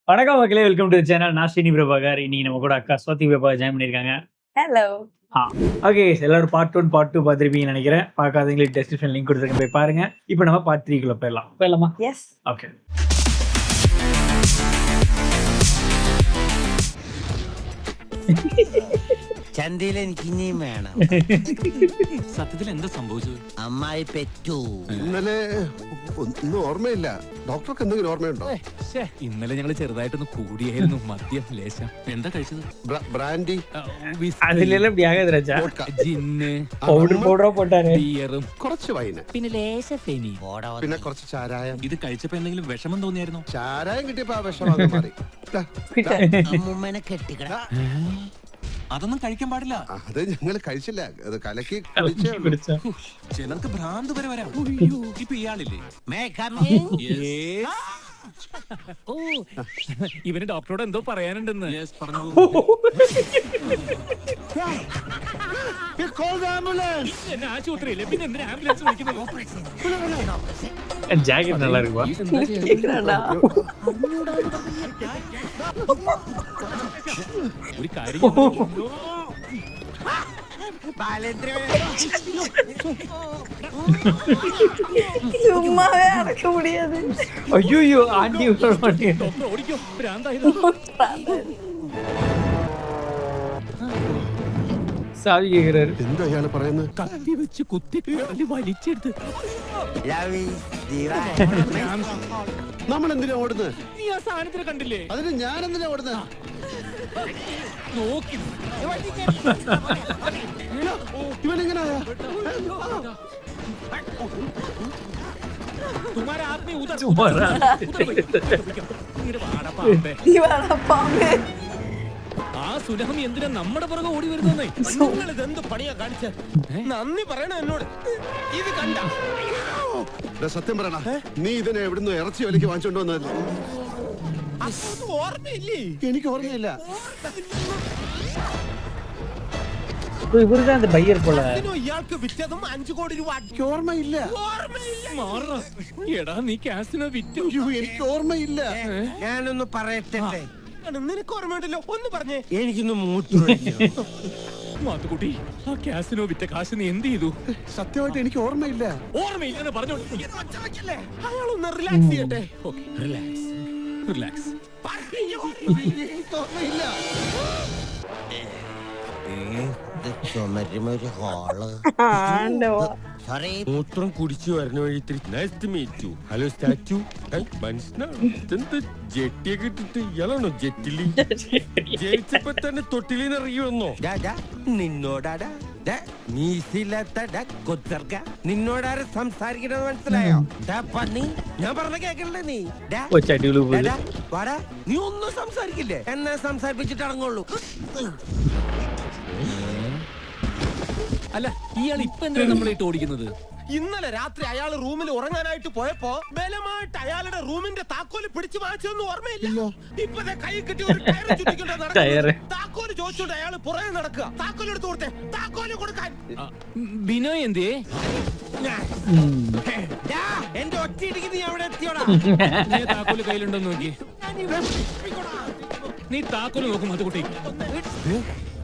வணக்கம் மக்களே, welcome to channel. நான் ஸ்ரீனி பிரபாகர். இன்னைக்கு நம்ம கூட அக்கா ஸ்வாதி பிரபாகர் ஜாயின் பண்ணியிருக்காங்க. ஹலோ. ஓகே, எல்லாரும் பார்ட் 1 பார்ட் 2 பார்த்துருப்பீங்கன்னு நினைக்கிறேன். பார்க்காதவங்களுக்கு டெஸ்கிரிப்ஷன் லிங்க் கொடுத்துருக்கேன், போய் பாருங்க. இப்போ நம்ம பார்ட் 3 போயிடலாமா? எஸ். ஓகே. ചന്തയിൽ എനിക്ക് ഇനിയും വേണം. സത്യത്തിൽ എന്താ സംഭവിച്ചത്? അമ്മായി പെറ്റു. ഇന്നലെ ഒന്നും ഓർമ്മയില്ല. ഡോക്ടർക്ക് എന്തെങ്കിലും ഓർമ്മയുണ്ടോ? ഇന്നലെ ഞങ്ങൾ ചെറുതായിട്ടൊന്ന് കൂടിയായിരുന്നു. മദ്യം ലേശം. എന്താ കഴിച്ചത്? ബ്രാൻഡി, അതിലെല്ലാം ബ്യാഗ രാജാ, ജിന്ന്, പൗഡറോ പോട്ടാണ്, ബിയറും, കുറച്ച് വൈന്, പിന്നെ ലേശ ഫെനി. പിന്നെ കുറച്ച് ചാരായം. ഇത് കഴിച്ചപ്പോ എന്തെങ്കിലും വിഷമം തോന്നിയായിരുന്നു? ചാരായം കിട്ടിയപ്പോ ആ വിഷമൊക്കെ മാറി. അമ്മൂമ്മനെ കെട്ടിക്കട. അതൊന്നും കഴിക്കാൻ പാടില്ല. അത് ഞങ്ങൾ കഴിച്ചില്ല, അത് കലക്കി കുടിച്ചേ ഉള്ളൂ. ചിലർക്ക് ഭ്രാന്ത് വരെ വരാം. ഇപ്പൊ ഇയാളില്ലേ? ഓ, ഇവന് ഡോക്ടറോട് എന്തോ പറയാനുണ്ടെന്ന്. എന്നെ ആശുപത്രിയില്ലേ, പിന്നെ എന്തിനാ ആംബുലൻസ് വിളിക്കുന്നത്? ஜாக்கெட் நல்லா இருக்குவா? ഒരു കാര്യം ചുമ്മാവേ അടക്ക മുടിയത്. ஐயோ, ஆண்டி ഡോക്ടർ ഓടിക്കോ, ഭ്രാന്തായിരുന്നു. சாவி கேக்குறாரு. എന്താ അയാള് പറയുന്നത്? കത്തി വെച്ച് കുത്തി വലിച്ചെടുത്ത്. നമ്മൾ എന്തിനാ ഓടുന്നത്? നീ ആ സാധനത്തിന് കണ്ടില്ലേ? അതിന് ഞാൻ എന്തിനാ ഓടുന്നത്? നോക്കി ഇവനെങ്ങനായാ? തുമാര ആത്മീയ ഉദർ சும்மாடா. ഇങ്ങനെ വാടപ്പാമ്പേ. ഈ വളപ്പാമ്പേ. ആ സുനാമി എന്തിനാ നമ്മുടെ പുറകെ ഓടി വരുന്നേ? നിങ്ങൾ ഇതെന്ത് പണിയാ കാണിച്ച? നന്ദി പറയണോ എന്നോട്? ഇത് കണ്ട സത്യം പറയണ, നീ ഇതിനെ എവിടുന്ന് ഇറച്ചി വിലക്ക് വാങ്ങിച്ചോണ്ട് വന്നതല്ലേ? ഓർമ്മയില്ലേ? എനിക്ക് ഓർമ്മയില്ല. இவருதான் அந்த பையர் போல. ഇയാൾക്ക് വിറ്റതും 5 കോടി രൂപ. എനിക്ക് ഓർമ്മയില്ല. മാറാ. എടാ, നീ കാസിനോ വിറ്റു? അയ്യോ, എനിക്ക് ഓർമ്മയില്ല. ഞാനൊന്ന് പറയട്ടെ. നിനക്ക് ഓർമ്മയുണ്ടല്ലോ, ഒന്ന് പറഞ്ഞേ. എനിക്കൊന്ന് മൂത്രമൊഴിക്കണം. മാത്തുക്കുട്ടി, ആ കാസിനോ വിറ്റ കാശ് നീ എന്ത് ചെയ്തു? സത്യമായിട്ട് എനിക്ക് ഓർമ്മയില്ല. ഓർമ്മയില്ലെന്ന് പറഞ്ഞോളൂ. അയാളൊന്ന് റിലാക്സ് ചെയ്യട്ടെ. റിലാക്സ്. എനിക്ക് ഓർമ്മയില്ല. ചുമരുമൊരു ഹോള്. സോറി, മൂത്രം കുടിച്ചു വരുന്ന വഴി ഹലോ സ്റ്റാച്ചു മനസ്സിലാവും. ജെട്ടിയൊക്കെ ഇട്ടിട്ട് ഇയാളാണോ ജെറ്റിലി? ജയിച്ചപ്പോ തന്നെ തൊട്ടിലിന്ന് ഇറങ്ങി വന്നോ? നിന്നോടാടാ നിന്നോടാരെ സംസാരിക്കണത് മനസ്സിലായോ? പന്നി, ഞാൻ പറഞ്ഞ കേക്കണ്ടേ നീ? വാടാ, നീ ഒന്നും സംസാരിക്കില്ലേ? എന്നെ സംസാരിപ്പിച്ചിട്ട് അടങ്ങുള്ളൂ. അല്ല, ഇയാൾ ഇപ്പൊ എന്തിനാ നമ്മളായിട്ട് ഓടിക്കുന്നത്? ഇന്നലെ രാത്രി അയാൾ റൂമിൽ ഉറങ്ങാനായിട്ട് പോയപ്പോ ബലമായിട്ട് അയാളുടെ റൂമിന്റെ താക്കോല് പിടിച്ചു വാങ്ങിച്ചൊന്നും ഓർമ്മയില്ല. ഇപ്പത്തെ കൈ കിട്ടി ഒരു ടയർ ചുറ്റിക്കൊണ്ട് താക്കോല് ചോദിച്ചോണ്ട് അയാൾ പുറകെ നടക്കുക. താക്കോല് എടുത്തു കൊടുത്തേ, താക്കോല് കൊടുക്കാൻ. ബിനോയ് എന്തേ? എന്റെ ഒറ്റയിടിക്ക് നീ അവിടെ എത്തിയോടാ? നീ താക്കോല് കയ്യിലുണ്ടോ നോക്കി. നീ താക്കോല് നോക്കും അതുകുട്ടി.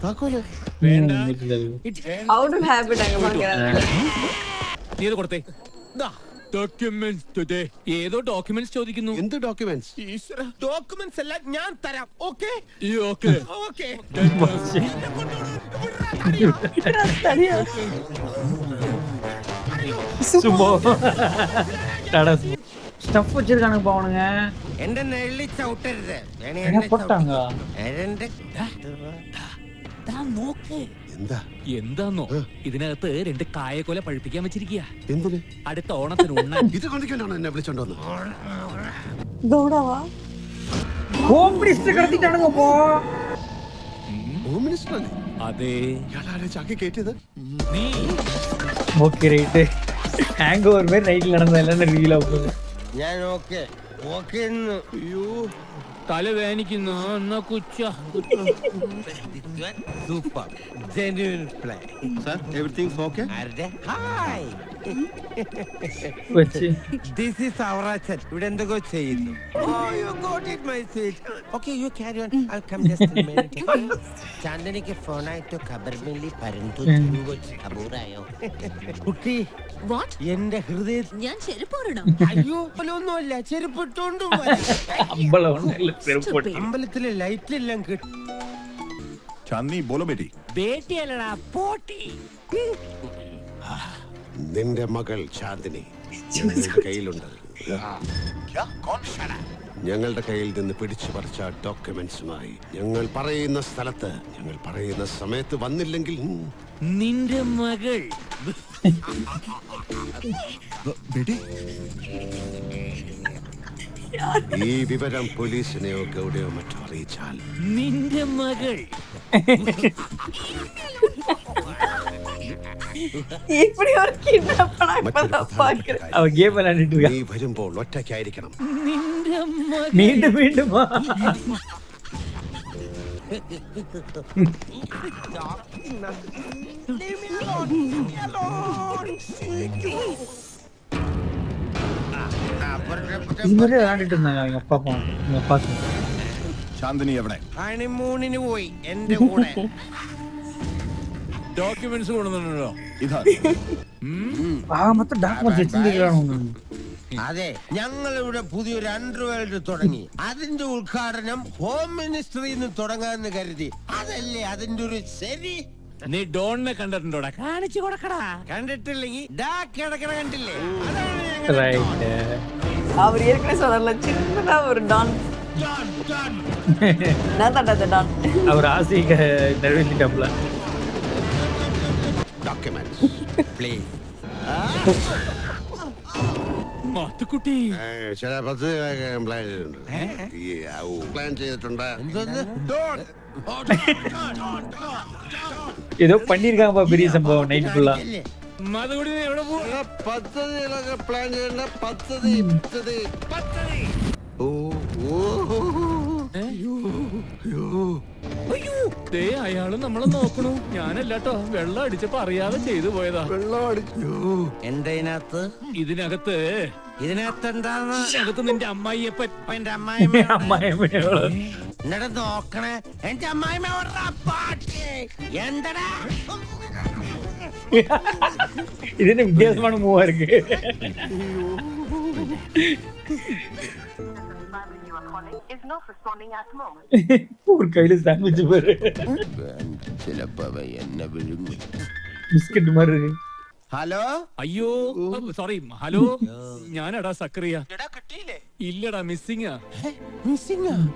താക്കോല് വേണ്ട. ഔട്ട് ഓഫ് ഹാബിറ്റ് അങ്ങ് ഭയങ്കര. നീ ഇത് കൊടുത്തേ. Documents today. ഏതോ ഡോക്യുമെന്റ്സ് ചോദിക്കുന്നു. എന്ത് ഡോക്യുമെന്റ്സ്? ഡോക്യുമെന്റ്സ് എല്ലാം ഞാൻ തരാം. Okay okay okay. ஸ்டஃப் வச்சிருக்கானுங்க பாவனுங்க. എന്റെ നെള്ളി ചവിട്ടരുത്. போட்டாங்க. നോക്ക്. എന്താ? എന്താന്നോ, ഇതിനകത്ത് 2 കായക്കൊല പഴുപ്പിക്കാൻ വെച്ചിരിക്കുക. എന്തിന്? അടുത്ത ഓണത്തിന് ഉണ്ണാൻ. ഇത് കണ്ടിട്ടാണോ എന്നെ വിളിച്ചോണ്ട് വന്നത്? ദൂടവാ. ஹோம் மினிஸ்டர் கடத்திட்டானுங்க போ. ഹോം മിനിസ്റ്റർ അല്ലേ? അതെ. ഇയാളാരെ ചാക്കി കേട്ടിയത്? നീ ஓகே ரைட். ஹேங் ஓவர் மாதிரி நைட்ல நடந்ததெல்லாம் റിവീൽ ആവുന്നത്. ഞാൻ ഓക്കെ ഓക്കെ. അയ്യോ, തല വേനിക്കുന്നു. എന്നാ കുച്ച. Super genuine play. Sir, everything's okay? ആരുടെ? ഹായ് വെച്ച് This is our അച്ഛൻ. ഇവിടെ എന്തൊക്കെ ചെയ്യുന്നു. Oh, you got it, my sweet. Okay, you carry on. I'll come just a minute. ചാന്ദനിക്ക് ഫോണായിട്ട് ഖബർമില്ലി പരന്തു അബൂറായോ കുട്ടി വാട്ട് എന്റെ ഹൃദയത്തിൽ ഞാൻ ചെരുപ്പോടണം അയ്യോ ഒന്നുമല്ല ചെരുപ്പിട്ടോണ്ടും അമ്പലത്തിലെ ലൈറ്റിലെല്ലാം കിട്ടും. ചാന്ദനി ബോലോ ബേട്ടി. ബേട്ടിയല്ലടാ പോട്ടി. നിന്റെ മകൾ ചാന്ദിനി ഞങ്ങളുടെ കയ്യിലുണ്ട്. ഞങ്ങളുടെ കയ്യിൽ നിന്ന് പിടിച്ചു പറിച്ച ഡോക്യുമെന്റ്സുമായി ഞങ്ങൾ പറയുന്ന സ്ഥലത്ത് ഞങ്ങൾ പറയുന്ന സമയത്ത് വന്നില്ലെങ്കിൽ നിന്റെ മകൾ ഈ വിവരം പോലീസിനെയോ ഗൗഡയോ മറ്റോ അറിയിച്ചാൽ നിന്റെ മകൾ இப்படி ஒரு kidnap பண்ணா இப்பதான் பாக்குறேன். അവ ഗെയിം വിளையாடிட்டு இருக்கா. നീ വരുമ്പോൾ ഒറ്റയ്ക്കായിരിക്കണം. നിന്റെ മകൾ மீண்டும் மீண்டுமா இது மாதிரி விளையாடிட்டு இருந்தாங்க அவங்க அப்பாக்கும் ചാന്ദിനി എവിടെ? ഹണിമൂണിന് പോയി എന്റെ കൂടെ. ഡോക്യുമെന്റ്സ് കൊണ്ടുവന്നിട്ടുണ്ടോ? ഇതാ മൊത്തം ഡോക്യുമെന്റ്സ് വെച്ചിരിക്കുകയാണ്. അതെ, ഞങ്ങൾ ഇവിടെ പുതിയൊരു അണ്ടർവേൾഡ് തുടങ്ങി. അതിന്റെ ഉദ്ഘാടനം ഹോം മിനിസ്റ്ററിൽ നിന്ന് തുടങ്ങാന്ന് കരുതി. അതല്ലേ അതിന്റെ ഒരു ശരി. നീ ഡോണിനെ കണ്ടിട്ടുണ്ടോടാ? കാണിച്ചു കൊടുക്കടാ. കണ്ടിട്ടില്ലെങ്കിൽ ഡാ കിടക്കണ കണ്ടില്ലേ? അതാണ് ഞങ്ങൾ ரைட் அவர் ஏற்கனவே சொன்னார்ல சின்னதா ஒரு டான். நான் தான்டா அந்த டான். அவர் ஆசைக்கு நிறைவேற்றிட்டாப்ல. Documents please. മാത്തുക്കുട്ടി ചില 10 പ്ലാൻ ചെയ്തിട്ടുണ്ട്. പ്ലാൻ ചെയ്തിട്ടുണ്ട്. ஏதோ பண்ணிருக்காங்கப்பா பெரிய சம்பவம் நைட் ஃபுல்லா. മാത്തുക്കുട്ടി നീ എവിടെ പോ? പദ്ധതികളൊക്കെ പ്ലാൻ ചെയ്യേണ്ട പദ്ധതി. ഓ ഓ ദേ അയാള് നമ്മളെ നോക്കണു. ഞാനല്ലാട്ടോ, വെള്ളം അടിച്ചപ്പോ അറിയാതെ ചെയ്തു പോയതാ. വെള്ളം അടിച്ചു. എന്തതിനകത്ത് ഇതിനകത്ത് എന്താന്ന് ഇതിനകത്ത് നിന്റെ അമ്മായിയെ എന്റെ അമ്മായിമ്മ അമ്മായിമ്മയോള് എന്നിട്ട് നോക്കണേ. എന്റെ അമ്മായിമ്മ ഓർഡറാ പാട്ടി. എന്തടാ இது என்ன வித்தியாசமான மூவா இருக்கு. ஒரு கையில சாண்ட்விச் பாரு, ചിലപ്പോ എന്നെ വിഴുങ്ങി. பிஸ்கட் மாதிரி இருக்கு. ഹലോ അയ്യോ സോറി. ഹലോ, ഞാനടാ സക്രിയ. ഇല്ലടാ, മിസ്സിങ്ങാ.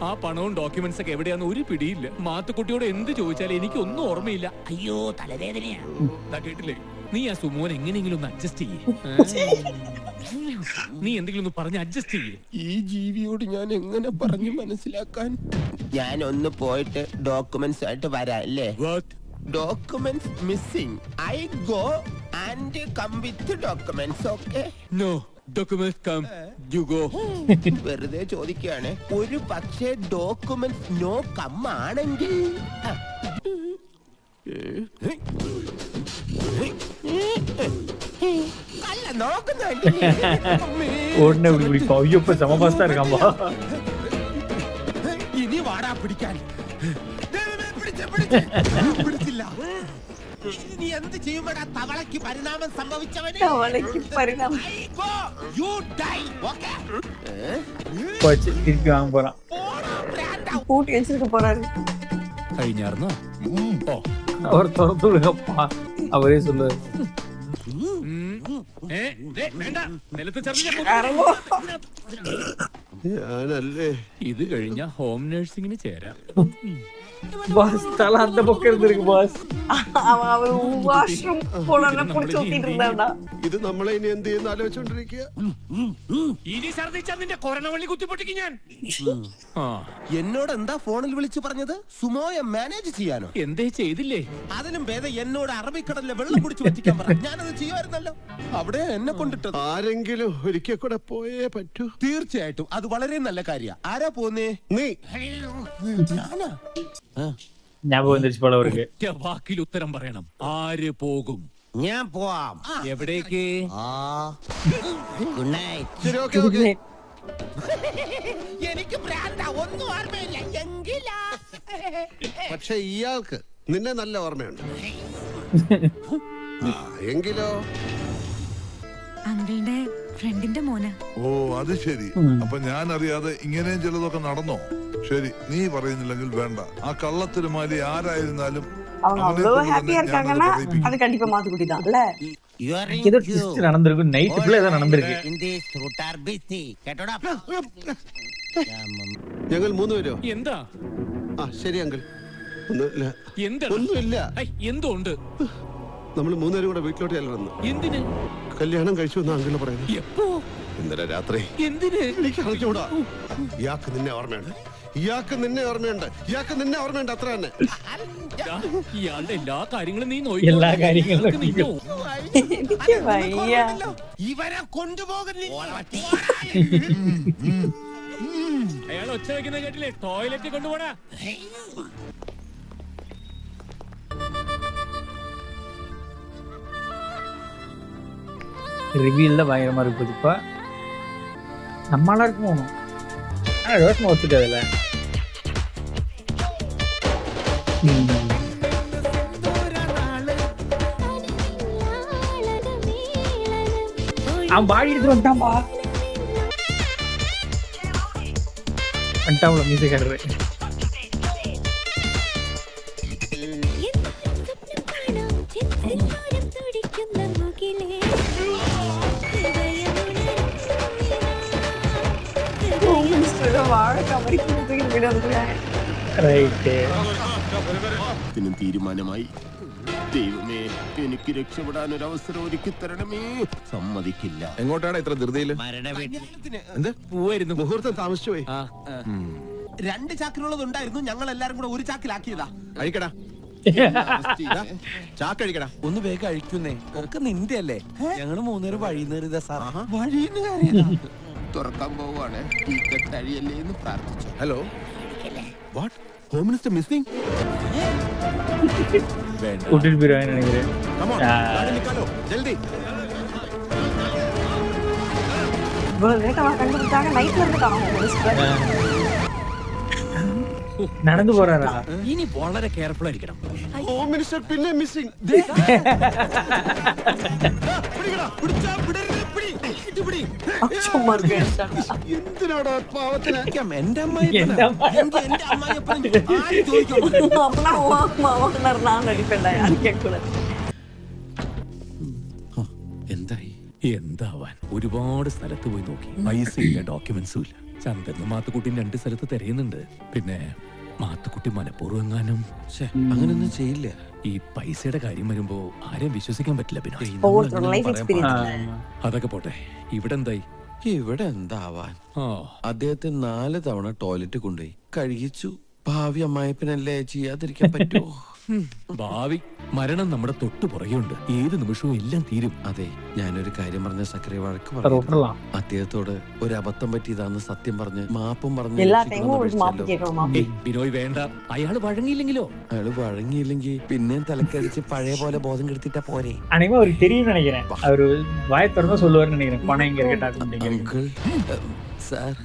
ആ പണവും ഡോക്യുമെന്റ്സ് ഒക്കെ എവിടെയാന്ന് ഒരു പിടിയില്ല. മാത്തുക്കുട്ടിയോട് എന്ത് ചോദിച്ചാലും എനിക്കൊന്നും ഓർമ്മയില്ല. അയ്യോ തലവേദനയാ. കേട്ടില്ലേ? നീ ആ സുമോൻ എങ്ങനെയെങ്കിലും ഒന്ന് അഡ്ജസ്റ്റ് ചെയ്യേ. നീ എന്തെങ്കിലും ഒന്ന് പറഞ്ഞ് അഡ്ജസ്റ്റ് ചെയ്യേ. ഈ ജീവിയോട് ഞാൻ എങ്ങനെ പറഞ്ഞു മനസ്സിലാക്കാൻ? ഞാൻ ഒന്ന് പോയിട്ട് ഡോക്യുമെന്റ്സ് ആയിട്ട് വരാം അല്ലേ? Documents missing. I go and come with documents. Okay? No documents come you go. വെറുതെ ചോദിക്കുകയാണ്. ഒരു പക്ഷേ ഡോക്യുമെന്റ്സ് നോ കം ആണെങ്കിൽ അല്ല നോക്കുന്നുണ്ട്. உடனே இப்படி பிடிப்பா. ஐயோ இப்ப செம பாஸ்டா இருக்காம்பா. ഇനി വാടാ പിടിക്കാൻ. പിടിച്ചില്ല. നീ എന്ത് ചെയ്യുമ്പോഴാ തവളയ്ക്ക് പരിണാമം സംഭവിച്ചവന്? அவளைக்கு பரிணாமம். You die. Okay? போச்சு, திருப்பி வாங்க போறான். பூட்டி வச்சிருக்க போறாரு. കഴിഞ്ഞാർന്നോ? ഓ அவர் திறந்து விடுங்கப்பா, அவரே சொல்லுவாரு. വേണ്ട, നിലത്ത് ചർച്ച. ഞാനല്ലേ ഇത് കഴിഞ്ഞ ഹോം നഴ്സിംഗിന് ചേരാം. பாஸ் தலை அந்த பக்கம் இருந்திருக்கு பாஸ். அவன் அவர் வாஷ்ரூம் போனோன்னு புடிச்சு ஊத்திட்டு இருந்தாடா. ഇത് നമ്മളെ ഇനി എന്ത് ചെയ്യുന്ന ആലോചിച്ചോണ്ടിരിക്കുക. ഇനി ഛർദ്ദിച്ചാ നിന്റെ കൊറനവള്ളി കുത്തിപ്പൊട്ടിക്കും ഞാൻ. എന്നോട് എന്താ ഫോണിൽ വിളിച്ചു പറഞ്ഞത്? സുമോയെ മാനേജ് ചെയ്യാനോ? എന്തേ ചെയ്തില്ലേ? അതിനും ഭേദം എന്നോട് അറബിക്കടലിലെ വെള്ളം കുടിച്ചു പറ്റിക്കാൻ പറ. ഞാനത് ചെയ്യുമായിരുന്നല്ലോ. അവിടെ എന്നെ കൊണ്ടിട്ടത്. ആരെങ്കിലും ഒരിക്കൽ കൂടെ പോയേ പറ്റൂ. തീർച്ചയായിട്ടും അത് വളരെ നല്ല കാര്യ. ആരാ പോന്നേ? നീ ഞാനാ? ஞாபகம் வந்துருச்சு போல அவருக்கு. ഒറ്റ വാക്കിൽ ഉത്തരം പറയണം. ആര് പോകും? ഞാൻ പോവാം. എവിടേക്ക്? Good night. ശരി, ഓക്കെ. എനിക്ക് ഭ്രാന്താ, ഒന്നും ഓർമ്മയില്ല. എങ്കിലാ പക്ഷെ ഇയാൾക്ക് നിന്നെ നല്ല ഓർമ്മയുണ്ട്. എങ്കിലോ അങ്കിളുടെ ഫ്രണ്ടിന്റെ മോന. ഓ അത് ശരി. അപ്പൊ ഞാൻ അറിയാതെ ഇങ്ങനെയും ചിലതൊക്കെ നടന്നോ? ശരി, നീ പറയുന്നില്ലെങ്കിൽ വേണ്ട. ആ കള്ളത്തിരുമാലി ആരായിരുന്നാലും அவங்க அவ்வளவு ஹாப்பியா இருக்காங்கன்னா அது கண்டிப்பா மாத்துக்குட்டி தான் இல்ல. ஏதோ ட்விஸ்ட் நடந்திருக்கும். நைட் ஃபுல்லா ஏதோ நடந்திருக்கு. ഞങ്ങൾ 3 പേരോ? എന്താ? ശരി അങ്കിൾ. ഒന്നുമില്ല. എന്താ? ഒന്നുമില്ല. എന്തോ ഉണ്ട്. നമ്മൾ 3 പേരും കൂടെ വീട്ടിലോട്ട് ചെല്ലണം. എന്തിന്? കല്യാണം കഴിച്ചു എന്ന് അങ്കിള് പറയുന്നു. എപ്പോ? ഇന്നലെ രാത്രി. എന്തിന്? എനിക്ക് അറിഞ്ഞൂടാ. ഇയാൾക്ക് നിന്നെ ഓർമ്മയുണ്ട്. ഇയാൾക്ക് നിന്നെ ഓർമ്മയുണ്ട്. അത്ര തന്നെ. ഇയാളുടെ എല്ലാ കാര്യങ്ങളും നീ എല്ലാ കാര്യങ്ങളും എനിക്ക് വയ്യ. ഇവരെ കൊണ്ടുപോകുന്നില്ല. അയാൾ ഒച്ച വെക്കുന്ന കേട്ടില്ലേ? ടോയ്ലറ്റ് കൊണ്ടുപോടാ. ரிவியூல பயங்கரமா இருக்குது. இப்ப நம்மளா இருக்கும். ரோஸ் மோத்துட்டு அதுல அவன் பாடி எடுத்து வந்துட்டான்பா. வந்துட்டான் மியூசிக் ஆடுற. வாழ கவரி வீடு வந்து റൈറ്റ്. തീരുമാനമായി. ദൈവമേ, എനിക്ക് രക്ഷപ്പെടാൻ ഒരു അവസരം ഒരുക്കി തരണമേ. സമ്മതിക്കില്ല. എങ്ങോട്ടാണ് ഇത്ര ധൃതിയില്? എന്ത് പോവായിരുന്നു. മുഹൂർത്തം താമസിച്ചു പോയി. 2 ചാക്കിലുള്ളതുണ്ടായിരുന്നു, ഞങ്ങൾ എല്ലാരും കൂടെ 1 ചാക്കിലാക്കിയതാ. അഴിക്കടാ, ചാക്ക് അഴിക്കടാ. ഒന്ന് വേഗം അഴിക്കുന്നേ. ഒക്കെ നിന്റെ അല്ലേ? ഞങ്ങള് 3 പേര് വഴിയുന്നേറിയതാ സാർ. തുറക്കാൻ പോവാണ്. കഴിയല്ലേ എന്ന് പ്രാർത്ഥിച്ചു. Hello, what? Home minister missing? கூட்டிட்டு போயிருவாங்க நினைக்கிறேன். ജൽദി. இவ்வளவு லேட்டா கண்டுபிடிச்சாங்க. நைட்ல இருந்து காணும். നടന്നു പോறாரா? ഇനി വളരെ കെയർഫുൾ ആയിരിക്കണം. ഹോം മിനിസ്റ്റർ പിന്നെ മിസ്സിംഗ്. சும்மா இருக்கு. എന്തിനാടാ പാവത്തിന്? എന്റെ അമ്മായി அப்பனா மாமனார் நான் நடிப்பேன்டா. யாரும் கேட்கக்கூடாது. എന്തായി? എന്താവാൻ? ഒരുപാട് സ്ഥലത്ത് പോയി നോക്കി. പൈസയില്ല, ഡോക്യുമെന്റ്സും ഇല്ല. ചന്ദ്രനും മാത്തുക്കുട്ടിയും 2 സ്ഥലത്ത് തിരയുന്നുണ്ട്. പിന്നെ മാത്തുക്കുട്ടി മനഃപൂർവ്വം എങ്ങാനും. അങ്ങനൊന്നും ചെയ്യില്ല. ഈ പൈസയുടെ കാര്യം വരുമ്പോ ആരെയും വിശ്വസിക്കാൻ പറ്റില്ല. പിന്നെ ஒவ்வொருத்தரோட லைஃப் எக்ஸ்பீரியன்ஸ். അതൊക്കെ പോട്ടെ. ഇവിടെ എന്തായി? ഇവിടെ എന്താവാൻ? ആ, അദ്ദേഹത്തെ 4 തവണ ടോയ്ലറ്റ് കൊണ്ടുപോയി കഴുകിച്ചു. ഭാവി അമ്മായപ്പനല്ലേ, ചെയ്യാതിരിക്കാൻ പറ്റുമോ? ഭാവി മരണം നമ്മുടെ തൊട്ടു പുറകെയുണ്ട്. ഏത് നിമിഷവും എല്ലാം തീരും. അതെ, ഞാനൊരു കാര്യം പറഞ്ഞ സക്കറി വഴക്ക് റൂട്ടറலாம். അദ്ദേഹത്തോട് ഒരു അബദ്ധം പറ്റിയതാന്ന് സത്യം പറഞ്ഞ് മാപ്പും പറഞ്ഞ് எல்லா டைமும் ஒரு மாப்பு கேட்கணும். மாப்பு ബിനോയ് വേണ്ട. അയാള് വഴങ്ങിയില്ലെങ്കിലോ? അയാള് വഴങ്ങിയില്ലെങ്കിൽ പിന്നെയും തലക്കടിച്ച് പഴയ പോലെ ബോധം കെടുത്തിട്ടാ പോരെ. அனைவரும் அவருக்கு தெரியும் நினைக்கிறேன். அவரு வாயை திறந்து சொல்லுவாருன்னு நினைக்கிறேன். பணம் எங்க இருக்கட்டா அப்படிங்கிறது. അങ്കിൾ സാർ,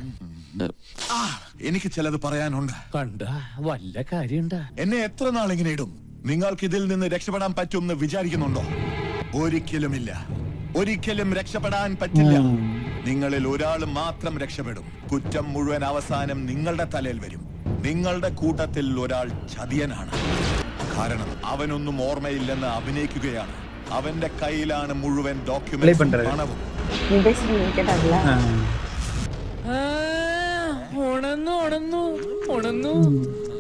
എനിക്ക് ചിലത് പറയാനുണ്ട്. കണ്ട വല്ല കാര്യണ്ട. എന്നെ എത്ര നാൾ ഇങ്ങനെ ഇടും? നിങ്ങൾക്ക് ഇതിൽ നിന്ന് രക്ഷപ്പെടാൻ പറ്റുമെന്ന് വിചാരിക്കുന്നുണ്ടോ? ഒരിക്കലും രക്ഷപ്പെടാൻ പറ്റില്ല. നിങ്ങളിൽ ഒരാൾ മാത്രം രക്ഷപ്പെടും. കുറ്റം മുഴുവൻ അവസാനം നിങ്ങളുടെ തലയിൽ വരും. നിങ്ങളുടെ കൂട്ടത്തിൽ ഒരാൾ ചതിയനാണ്. കാരണം അവനൊന്നും ഓർമ്മയില്ലെന്ന് അഭിനയിക്കുകയാണ്. അവന്റെ കയ്യിലാണ് മുഴുവൻ ഡോക്യുമെന്റ്സും പണവും. நீ பேசுறது கேட்டாங்கல. ഉണന്നു.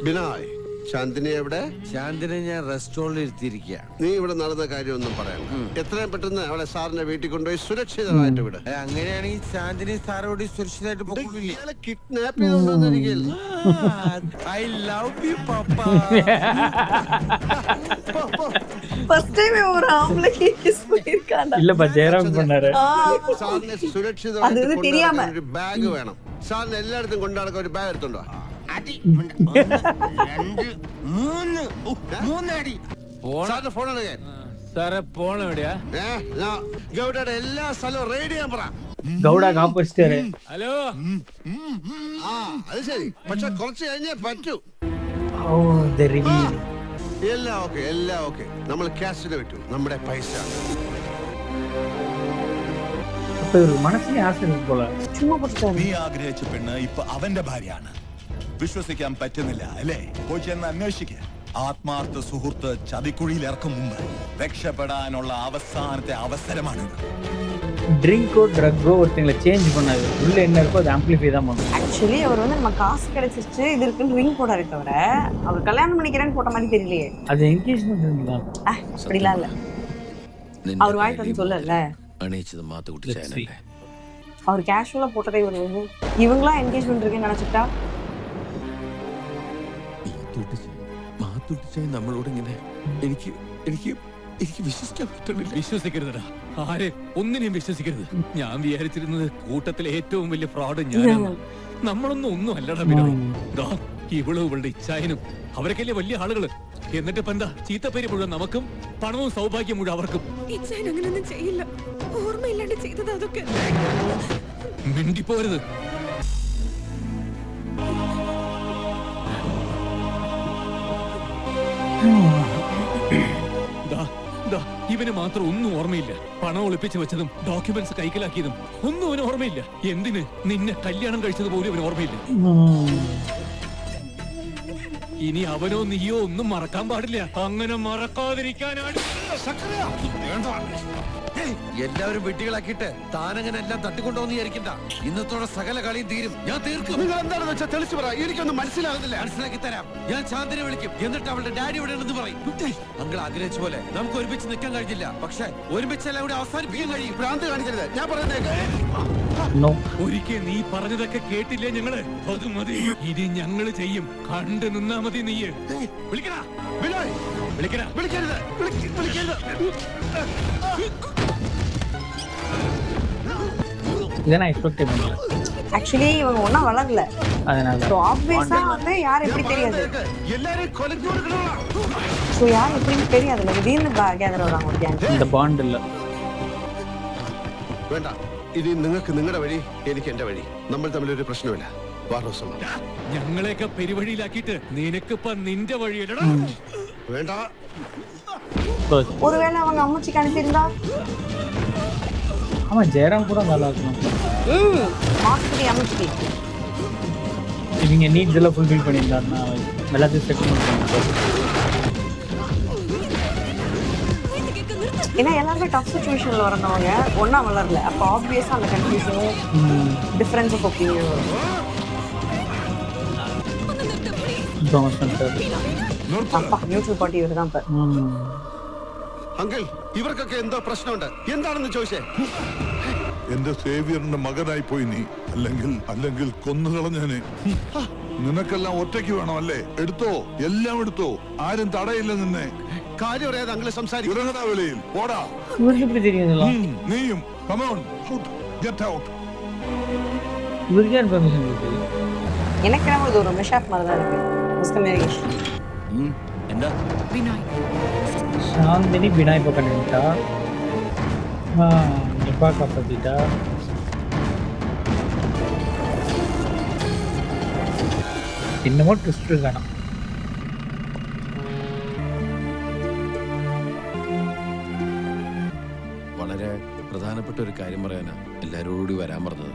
ബിനായ്, ശാന്തിനി എവിടെ? ശാന്തിനെ ഞാൻ റെസ്റ്റോറന്റിൽ ഇരുത്തിയിരിക്കുക. നീ ഇവിടെ നടന്ന കാര്യമൊന്നും പറയണ്ട. എത്രയും പെട്ടെന്ന് അവളെ സാറിന്റെ വീട്ടിൽ കൊണ്ടുപോയി സുരക്ഷിതമായിട്ട് വിട്. അങ്ങനെയാണെങ്കിൽ ശാന്തിനി സാറോട് സുരക്ഷിതമായിട്ട് പോകില്ലേ? കിഡ്നാപ്പ് ചെയ്തോണ്ടിരിക്കുകയല്ലേ? I love you papa. First time ஒரு ஆம்பளைக்கு கிஸ் பண்ணிருக்காங்க. இல்லப்பா ஜெயராம் பண்ணாரு. സാറിനെ സുരക്ഷിതമായിട്ട് അത് தெரியாம. കൊണ്ടുനടക്കാൻ ഒരു ബാഗ് വേണം. സാറിന് എല്ലായിടത്തും കൊണ്ടുനടക്കാൻ ഒരു ബാഗ് എടുത്തോണ്ടോ? അടി 1 2 3 3 അടി. സാറിന്റെ ഫോൺ എടുക്കാൻ. സാറേ പോണ എവിടെയാ? ഗൗഡയുടെ എല്ലാ സ്ഥലവും റെയ്ഡ് ചെയ്യാൻ പറ. ഗൗഡക്ക് ഓപ്പോസിറ്റ്. ഹലോ. ആ അത് ശരി, പക്ഷെ കുറച്ച് കഴിഞ്ഞേ പറ്റൂ. ഓ ദ റിവീൽ. എല്ലാം ഓക്കെ. നമ്മൾ ക്യാഷിന് പറ്റൂ, നമ്മുടെ പൈസ. അപ്പൊ ഒരു മനസ്സിനെ ആശ്രയിക്കും പോലെ. ചുമ്മാ പൊട്ടിച്ചാ നീ ആഗ്രഹിച്ച പെണ്ണ് ഇപ്പൊ അവന്റെ ഭാര്യയാണ്. വിശ്വസിക്കാൻ പറ്റുന്നില്ല അല്ലേ? പോയി ചെന്ന് അന്വേഷിക്ക. ആത്മാർത്ഥ സുഹൃത്ത് ചതിക്കുഴിയിൽ ഇറക്കും മുമ്പ് രക്ഷപ്പെടാനുള്ള അവസാനത്തെ അവസരമാണിത്. ட்ரிங்கோ ட்ரக்கோ ஒருத்தங்களை சேஞ்ச் பண்ணாது. உள்ள என்ன இருக்கோ அதை ஆம்பிளிஃபை தான் பண்ணும். ஆக்சுவலி அவர் வந்து நம்ம காசு கிடைச்சிச்சு இது இருக்குன்னு ரிங் போடாரு தவிர அவர் கல்யாணம் பண்ணிக்கிறேன்னு போட்ட மாதிரி தெரியலையே. அது என்கேஜ்மெண்ட் ரிங் தான். அப்படிலாம் இல்ல. அவர் வாய்ட்டு வந்து சொல்லல. அணைச்சது மாத்து குட்டி அவர் கேஷுவலா போட்டதே இவர் வந்து இவங்களா என்கேஜ்மெண்ட் இருக்குன்னு நினைச்சிட்டா മാത്തുട്ടിച്ചായി നമ്മളോട് ഇങ്ങനെ എനിക്ക് എനിക്ക് എനിക്ക് വിശ്വസിക്കാൻ പറ്റുന്നില്ല. വിശ്വസിക്കരുതടാ, ആരെ ഒന്നിനെയും വിശ്വസിക്കരുത്. ഞാൻ വിചാരിച്ചിരുന്നത് കൂട്ടത്തിലെ ഏറ്റവും വലിയ ഫ്രോഡ് ഞാനാണ്. നമ്മളൊന്നും അല്ലടാ ബിനോയ്. ഇവളും ഇവളുടെ ഇച്ഛായനും അവരൊക്കെ വലിയ ആളുകള്. എന്നിട്ട് ഇപ്പൊ എന്താ ചീത്തപ്പേര് മുഴുവൻ നമുക്കും പണവും സൗഭാഗ്യം മുഴുവൻ അവർക്കും. ഇച്ഛായൻ അങ്ങനെയൊന്നും ചെയ്യില്ല, ഓർമ്മയില്ലാണ്ട് ചെയ്തത് അതൊക്കെ. മിണ്ടിപ്പോരുത്. ഇവന് മാത്രം ഒന്നും ഓർമ്മയില്ല. പണം ഒളിപ്പിച്ചു വെച്ചതും ഡോക്യുമെന്റ്സ് കൈക്കലാക്കിയതും ഒന്നും അവന് ഓർമ്മയില്ല. എന്തിന് നിന്നെ കല്യാണം കഴിച്ചത് പോലും അവന് ഓർമ്മയില്ല. ഇനി അവനോ നീയോ ഒന്നും മറക്കാൻ പാടില്ല. അങ്ങനെ മറക്കാതിരിക്കാനാണ്. എല്ലാവരും വെട്ടികളാക്കിയിട്ട് താനങ്ങനെ എല്ലാം തട്ടിക്കൊണ്ടോന്ന് വിചാരിക്കണ്ട. ഇന്നത്തോടെ സകല കളിയും തീരും. ഞാൻ തീർക്കും. നിങ്ങൾ എന്താണെന്ന് വെച്ചാൽ തെളിച്ചു പറ, എനിക്കൊന്നും മനസ്സിലാകുന്നില്ല. മനസ്സിലാക്കി തരാം. ഞാൻ ചാന്ദിനെ വിളിക്കും, എന്നിട്ട് അവളുടെ ഡാഡി ഇവിടെ ഉണ്ടെന്ന് പറയും. അങ്കിൾ ആഗ്രഹിച്ച പോലെ നമുക്ക് ഒരുമിച്ച് നിൽക്കാൻ കഴിഞ്ഞില്ല, പക്ഷെ ഒരുമിച്ചെല്ലാം ഇവിടെ അവസാനിപ്പിക്കാൻ കഴിയും. ഭ്രാന്ത് കാണിക്കരുത്, ഞാൻ പറയുന്നേക്ക്. ഒരിക്കൽ നീ പറഞ്ഞതൊക്കെ കേട്ടില്ലേ ഞങ്ങള്? അത് മതി, ഇനി ഞങ്ങള് ചെയ്യും. കണ്ടു നിന്നാ മതി. നീ വിളിക്കടാ ബിനോയ്, വിളിക്കടാ. വിളിക്കരുത്, വിളിക്കരുത്. இதை நான் எக்ஸ்பெக்ட் பண்ணல. ஆக்சுவலி இவங்க ஒண்ணா வளரல, அதனால சோ ஆப்வியஸா வந்து யார் எப்படி தெரியாது. எல்லாரையும் கொலைக்கு கொடுக்கணும். சோ யார் எப்படின்னு தெரியாதுல்ல. திடீர்னு கேதர் வராங்க ஒரு கேங். இந்த பாண்ட் இல்ல. വേണ്ട, ഇനി നിങ്ങൾക്ക് നിങ്ങളുടെ വഴി, എനിക്ക് എന്റെ വഴി. നമ്മൾ തമ്മിലൊരു പ്രശ്നമില്ല. ഞങ്ങളെയൊക്കെ പെരുവഴിയിലാക്കിയിട്ട് നിനക്കിപ്പ നിന്റെ വഴിയിലടാ. വേണ്ട. ஒருவேளை அவங்க அമ്മச்சிக்கு அனுப்பியிருந்தா? ஆமா, ஜெயராம் கூட நல்லா இருக்கணும். மாஸ்கி அம்மச்சி இவங்க நீட்ஸ் எல்லாம் ஃபுல்ஃபில் பண்ணியிருந்தாருன்னா எல்லாத்தையும் செட் பண்ணிருக்காங்க. ஏன்னா எல்லாருமே டஃப் சிச்சுவேஷன்ல வரந்தவங்க ஒன்னா வளரல. அப்போ ஆப்வியஸா அந்த கன்ஃபியூஷனும் டிஃபரன்ஸ் ஆஃப் ஒப்பீனியன் வரும். அப்பா ന്യൂട്രൽ പാർട്ടി ഇവരുதான் ഇപ്പൊ. അങ്കിൾ, ഇവർക്കൊക്കെ എന്തോ പ്രശ്നമുണ്ട്. എന്താണെന്ന് ചോദിച്ചേ. എന്റെ സേവിയറിന്റെ മകനായി പോയി നീ. അല്ലെങ്കിൽ കൊന്നുകളഞ്ഞാനെ. നിനക്കെല്ലാം ഒറ്റയ്ക്ക് വേണം അല്ലേ? എടുത്തോ, എല്ലാം എടുത്തോ. ആരും തടയില്ല നിന്നെ. കാര്യം അറിയാതെ അങ്കിൾ സംസാരിക്കും. ഇറങ്ങടാ വെളിയിൽ, പോടാ. இவருக்கு எப்படி தெரியுதுங்களா? നീയും come on, out, get out. இவருக்கு யார் பெர்மிஷன் கொடுத்தது? எனக்கு என்ன இது ஒரு மிஷாப் மாதிரி தான் இருக்கு. மிஸ்கம்யூனிகேஷன். എന്താ വിനോയ് சாந்தினி பினாய் பக்கம் நின்றுட்டா. நிபா காப்பாத்திட்டா. இன்னமும் ட்விஸ்ட் இருக்கானா? വളരെ പ്രധാനപ്പെട്ട ഒരു കാര്യം പറയാനാ എല്ലാരോടുകൂടി വരാൻ പറഞ്ഞത്.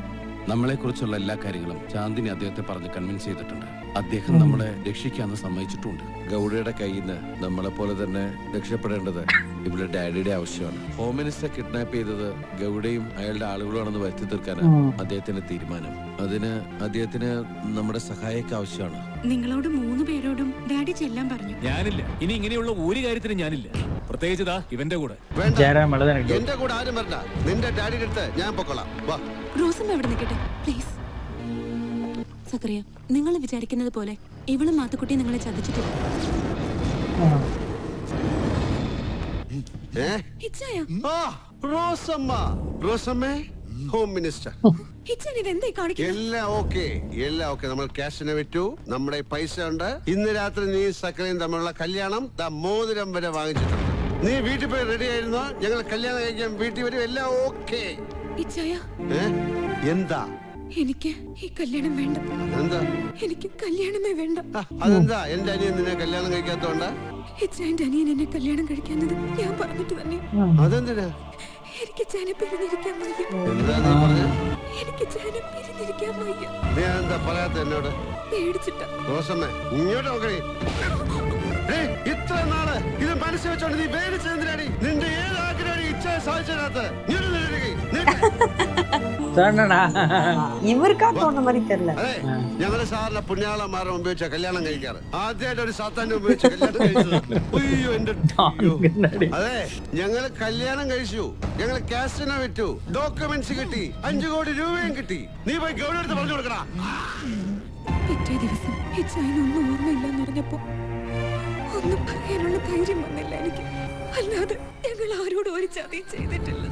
നമ്മളെക്കുറിച്ചുള്ള എല്ലാ കാര്യങ്ങളും ചാന്ദിനി അദ്ദേഹത്തെ പറഞ്ഞ് കൺവിൻസ് ചെയ്തിട്ടുണ്ട്. അദ്ദേഹം നമ്മളെ രക്ഷിക്കാന്ന് സമ്മതിച്ചിട്ടുണ്ട്. ഗൗഡയുടെ കയ്യിൽ നിന്ന് നമ്മളെ പോലെ തന്നെ രക്ഷപ്പെടേണ്ടത് ഇവിടെ ഡാഡിയുടെ ആവശ്യമാണ്. ഹോം മിനിസ്റ്ററെ കിഡ്നാപ്പ് ചെയ്തത് ഗൗഡയും അയാളുടെ ആളുകളുമാണെന്ന് വരുത്തി തീർക്കാനാണ് അദ്ദേഹത്തിന്റെ തീരുമാനം. അതിന് അദ്ദേഹത്തിന് നമ്മുടെ സഹായമൊക്കെ ആവശ്യമാണ്. നിങ്ങളോട് 3 പേരോടും ഡാഡി ചെല്ലാൻ പറഞ്ഞു. ഞാനില്ല, ഇനി ഇങ്ങനെയുള്ള ഒരു കാര്യത്തിനും ഞാനില്ല. പ്രത്യേകിച്ചതാ ഇവന്റെ കൂടെ. വേണ്ട, ஜெயராம் மேல தான் எனக்கு എന്റെ കൂടെ ആരും വരണ്ട. നിന്റെ ഡാഡിയുടെ അടുത്ത് ഞാൻ പൊക്കോളാം. വാ. റോസമ്മ എവിടെ നിൽക്കട്ടെ പ്ലീസ്. സക്കറിയ, നിങ്ങൾ വിചാരിക്കുന്നത് പോലെ ഇവളും മാത്തുക്കുട്ടി നിങ്ങളെ ചതിച്ചിട്ടില്ല. ഇച്ഛായ, റോസമ്മേ, ഹോം മിനിസ്റ്റർ. ഇച്ഛൻ ഇതെന്തേ കാണിക്കുന്നത്? എല്ലാം ഓക്കെ. നമ്മൾ ക്യാഷിനെ വിറ്റു, നമ്മുടെ പൈസ ഉണ്ട്. ഇന്ന് രാത്രി നീ സക്കരയും തമ്മിലുള്ള കല്യാണം മോതിരം വരെ വാങ്ങിച്ചിട്ടുണ്ട്. നീ വീട്ടിൽ പോയി റെഡി ആയിരുന്നോ? ഞങ്ങൾ കല്യാണം കഴിക്കാൻ വീട്ടിൽ വരും, എല്ലാം ഓക്കെ. ഇച്ചായ, എന്താ? എനിക്ക് ഈ കല്യാണം വേണ്ട. എന്താ? എനിക്ക് കല്യാണമേ വേണ്ട. അതെന്താ? എന്റെ അനിയൻ നിന്നെ കല്യാണം കഴിക്കാത്തോണ്ടാ? ഇച്ചായന്റെ അനിയൻ എന്നെ കല്യാണം കഴിക്കാഞ്ഞത് ഞാൻ പറഞ്ഞിട്ട് തന്നെ. അതെന്തിനാ? എനിക്ക് ചേനെ പിരിഞ്ഞിരിക്കാൻ വയ്യ. എന്താ നീ പറഞ്ഞേ? എനിക്ക് ചേനെ പിരിഞ്ഞിരിക്കാൻ വയ്യ. നീ എന്താ പറയാത്ത എന്നോട്? പേടിച്ചിട്ടാ. റോസമ്മേ, ഇങ്ങോട്ട് നോക്കണേ. ഇത്ര നാള് ഇത് മനസ്സിൽ വെച്ചോണ്ട് നീ പേടിച്ചെന്തിനാടി? നിന്റെ ഏത് ആഗ്രഹം ഇച്ഛ സാധിച്ചതിനകത്ത് ഇവർക്കാ തോന്നുന്ന மாதிரி தெரியல. അതെ, ഞങ്ങള് സാറിന്റെ പുണ്യാളന്മാരെ ഉപയോഗിച്ച കല്യാണം കഴിക്കാറ്. ആദ്യമായിട്ട് ഒരു സാത്താന്റെ ഉപയോഗിച്ച കല്യാണം കഴിച്ചത്. അയ്യോ എന്റെ. അതെ, ഞങ്ങള് കല്യാണം കഴിച്ചു, ഞങ്ങള് കാസ്റ്റിനെ വിറ്റു, ഡോക്യുമെന്റ്സ് കിട്ടി, 5 കോടി രൂപയും കിട്ടി. നീ പോയി ഗൗരവ എടുത്ത് പറഞ്ഞു കൊടുക്കണ. പിറ്റേ ദിവസം ഇച്ചായനൊന്നും ഓർമ്മയില്ലെന്ന് പറഞ്ഞപ്പോ ഒന്നും പറയാനുള്ള ധൈര്യം വന്നില്ല എനിക്ക്. അല്ലാതെ ഞങ്ങൾ ആരോടും ഒരു ചതിയും ചെയ്തിട്ടില്ല.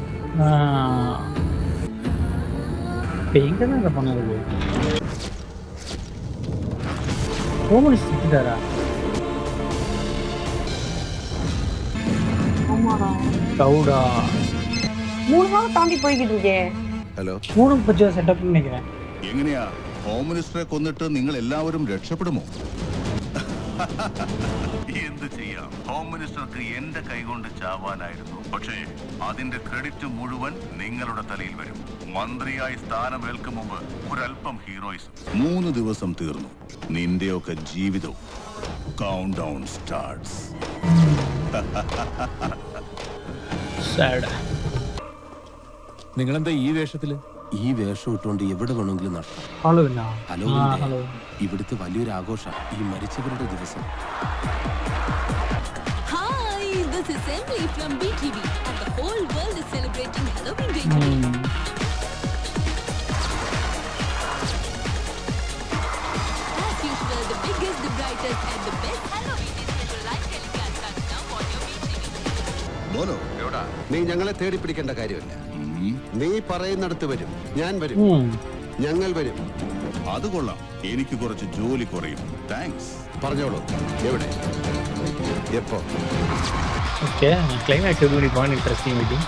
தாண்டி போய்கிட்டு இருக்கே. ഹലോ, സെറ്റപ്പ് നിனைக்கிறேன். എങ്ങനെയാ ഹോം മിനിസ്റ്ററെ കൊന്നിട്ട് നിങ്ങൾ എല്ലാവരും രക്ഷപ്പെടുമോ? എന്ത് ചെയ്യാം, ഹോം മിനിസ്റ്റർക്ക് എന്റെ കൈകൊണ്ട് ചാവാനായിരുന്നു. പക്ഷേ അതിന്റെ ക്രെഡിറ്റ് മുഴുവൻ നിങ്ങളുടെ തലയിൽ വരും. മന്ത്രിയായി സ്ഥാനമേൽക്കും മുമ്പ് ഒരല്പം ഹീറോയിസം. 3 ദിവസം തീർന്നു, നിന്റെയൊക്കെ ജീവിതവും. Count down starts. നിങ്ങളെന്താ ഈ വേഷത്തില്? ഈ വേഷം ഇട്ടുകൊണ്ട് എവിടെ വേണമെങ്കിലും നടത്താം. ഹലോ, ഇവിടുത്തെ വലിയൊരു ആഘോഷം ഈ മരിച്ചവരുടെ ദിവസം. Hi, this is Emily from BTV and the whole world is celebrating Halloween Day today. As usual, the biggest, the brightest and the best Halloween is set to live telecast starts now on your BTV. ബോലോ, നീ ഞങ്ങളെ തേടി പിടിക്കേണ്ട കാര്യമില്ല. നീ പറയുന്നിടത്ത് വരും, ഞാൻ വരും, ഞങ്ങൾ വരും. അത് കൊള്ളാം, എനിക്ക് കുറച്ച് ജോലി കുറയും. താങ്ക്സ്. പറഞ്ഞോളൂ, എവിടെ, എപ്പോ? ഓക്കെ, ക്ലൈമാക്സ് കൂടി പോകാൻ ഇൻട്രസ്റ്റിംഗ് മീറ്റിംഗ്.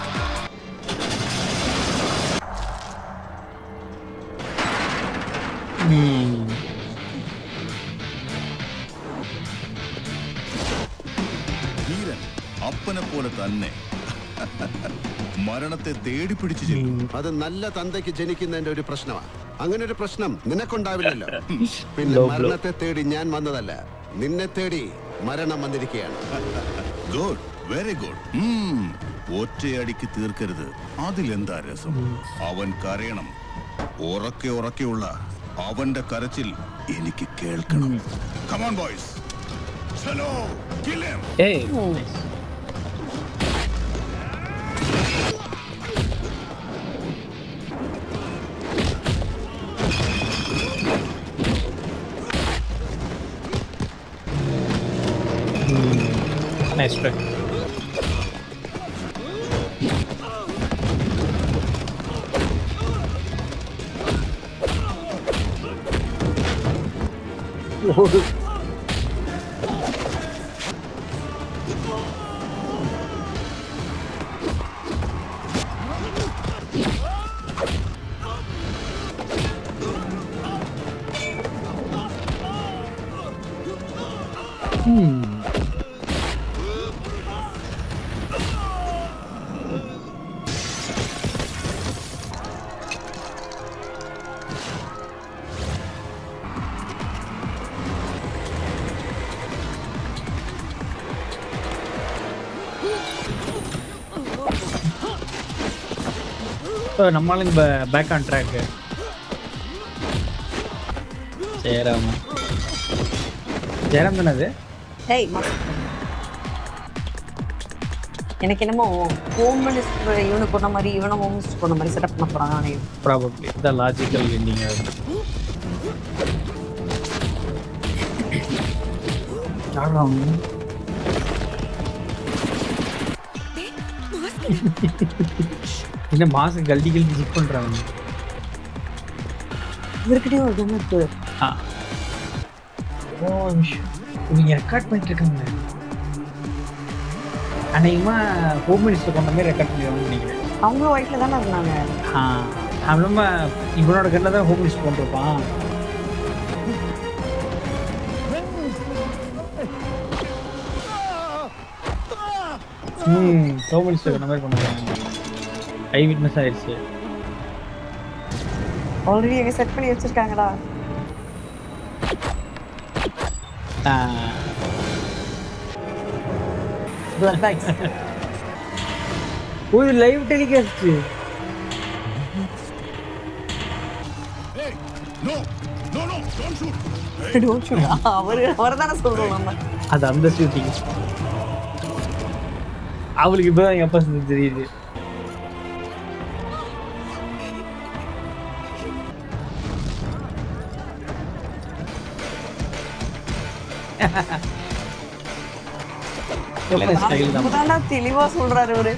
ധീരൻ അപ്പനെ പോലെ തന്നെ മരണത്തെ തേടി പിടിച്ചു ചെല്ലും. അത് നല്ല തന്തയ്ക്ക് ജനിക്കുന്നതിന്റെ ഒരു പ്രശ്നമാണ്. അങ്ങനെ ഒരു പ്രശ്നം നിനക്കുണ്ടാവില്ലല്ലോ. പിന്നെ മരണത്തെ തേടി ഞാൻ വന്നതല്ല, നിന്നെ തേടി മരണം വന്നിരിക്കുകയാണ്. Good, very good. ഒറ്റയടിക്ക് തീർക്കരുത്, അതിലെന്താ രസം? അവൻ കരയണം. ഉറക്കെ ഉറക്കെയുള്ള അവന്റെ കരച്ചിൽ എനിക്ക് കേൾക്കണം. Come on boys. Chalo, kill him. Nice try. நம்மளும் பேக் ஆன் ட்ராக். ஜெயராம் தானே அது? எனக்கு என்னமோ ஹோம் மினிஸ்டர் இவனு போன மாதிரி இவனும் ஹோம் மினிஸ்டர் போன மாதிரி செட்டப் பண்ண போறாங்க. ப்ராபப்லி த லாஜிக்கல் எண்டிங். இந்த மாஸ்க் கல்டி கல்டி செக் பண்றாங்க. இவர்கிட்டயே ஒரு கன் இருக்கு. ஓ நீங்க ரெக்கார்ட் பண்ணிட்டு இருக்காங்க. அநேகமாக ஹோம் மினிஸ்டர் கொண்ட மாதிரி ரெக்கார்ட் பண்ணிடுவாங்கன்னு நினைக்கிறேன். அவங்களும் ஒயிட்ல தானே இருந்தாங்க. அவன் நம்ம இவனோட கண்ணில் தான் ஹோம் மினிஸ்டர் கொண்டிருப்பான். ஹோம் மினிஸ்டர் கொண்ட மாதிரி பண்ணுவாங்க. ஐ விட்னஸ் ஆயிடுச்சு. ஆல்ரெடி எங்க செட் பண்ணி வச்சிருக்காங்கடா. Blood bags. ஒரு லைவ் டெலிகாஸ்ட். அவர்தானே சொல்றோம் நம்ம. அது அந்த ஷூட்டிங். அவளுக்கு இப்பதான் எப்ப தெரியுது. தெளிவா சொல்றாரு அவரு.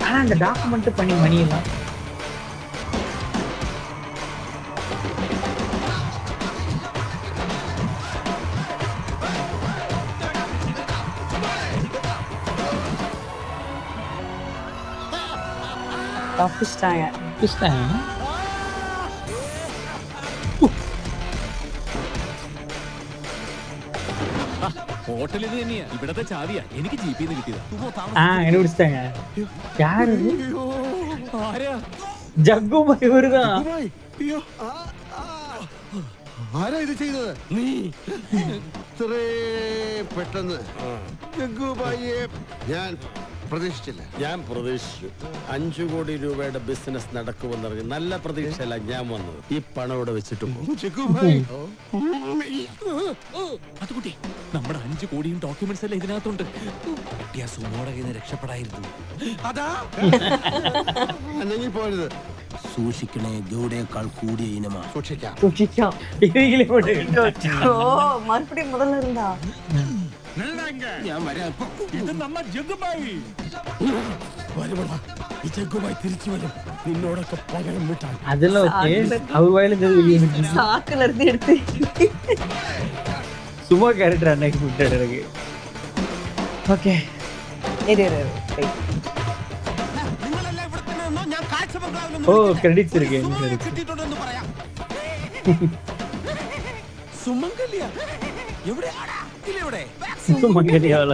ஆனா அந்த டாக்குமெண்ட் பண்ணி மணியெல்லாம் தப்பிச்சிட்டாங்க. ഹോട്ടൽ ഇത് തന്നെയാ, ഇവിടത്തെ ചാവിയാ, എനിക്ക് ജീപ്പിന്ന് കിട്ടിയതാ. കണ്ടുപിടിച്ചിട്ടാங்க. யாரு ആരാ? ജഗ്ഗുമായി വരുതാ. ആരാ ഇത് ചെയ്തത്? നീ ഇത്രേ പെട്ടെന്ന് ജഗ്ഗുബായിയെ ഞാൻ പ്രതീക്ഷിച്ചില്ല. ഞാൻ പ്രതീക്ഷിച്ചു 5 കോടി രൂപയുടെ ബിസിനസ് നടക്കുമെന്നറിഞ്ഞ് നല്ല പ്രതീക്ഷയല്ല ഞാൻ വന്നത്. ഈ പണം ഇവിടെ വെച്ചിട്ട് പോകും. ജഗ്ഗുബായി അതുകുട്ടി, നമ്മുടെ 5 കോടിയും ഡോക്യുമെന്റ്സ് എല്ലാം ഇതിനകത്തുണ്ട്. കുട്ടിയാ സുമോടെ കയ്യിൽ നിന്ന് രക്ഷപ്പെടായിരുന്നു. അതാ എന്നെങ്കിൽ പോരുത്. സൂക്ഷിക്കണേ, ഗൗഡയേക്കാൾ കൂടിയ ഇനമാ. സൂക്ഷിക്കാം. சூச்சிக்கலாம். இவங்களே போட்டு ஓ மறுபடியும் முதல்ல இருந்தா. ഞാൻ വരാം. ഇത് നമ്മ ജഗ്ഗുബായി. ഈ ജഗ്ഗുബായി തിരിച്ചു വരും. നിന്നോടൊക്കെ പകരം വീട്ടാൻ. அதெல்லாம் ஓகே. அவர் வாயில இருந்து வெளியே வந்துச்சு. சாக்குல இருந்து எடுத்து சும்மா கேரக்டர் அன்னைக்கு விட்டாரு எனக்கு. ஓகே. இரு. നിങ്ങളെല്ലാം ഇവിടെ തന്നെ നിന്നോ, ഞാൻ കാഴ്ച ബംഗ്ലാവിൽ ஓ கிரெடிட்ஸ் இருக்கு. കിട്ടിയിട്ടുണ്ടെന്ന് പറയാം. സുമംഗല്യ എവിടെയാടാ? ഇല്ലെവിടെ? சுமங்கலியால.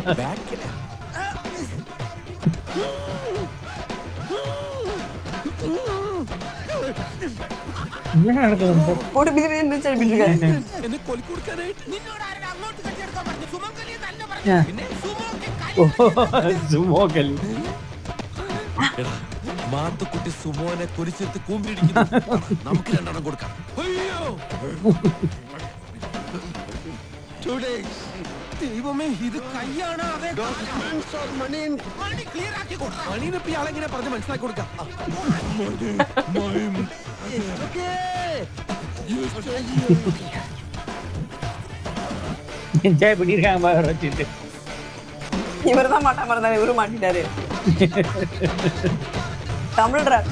என்ன நடக்குது? போட்டு பிடி செல்பிட்டு இருக்காரு. എന്നെ കൊലി കൊടുക്കാനായിട്ട് നിന്നോട് ആരാ അങ്ങോട്ട് കെട്ടിയെടുക്കാൻ പറഞ്ഞു? സുമംഗല്യ തന്നെ ആ. പറഞ്ഞു. പിന്നെ സുമോക്ക് சுமோகலி. മാത്തുക്കുട്ടി സുമോനെ കുരിശെടുത്ത് കൂമ്പിടിക്കുന്നു. നമുക്ക് 2 എണ്ണം കൊടുക്കാം. അയ്യോ 2 days. ദൈവമേ, ഇത് കയ്യാണ്. അതെ, Documents or money in money clear ആക്കി കൊടുക്കാം. മണീനെ ആളെങ്ങനെ പറഞ്ഞ് മനസ്സിലാക്കി കൊടുക്കാം. என்ஜாய் பண்ணிருக்காங்க பாரு வச்சுட்டு. இவர்தான் மாட்டாம இருந்தாரு, இவரும் மாட்டிட்டாரு. தமிழ் ராப்.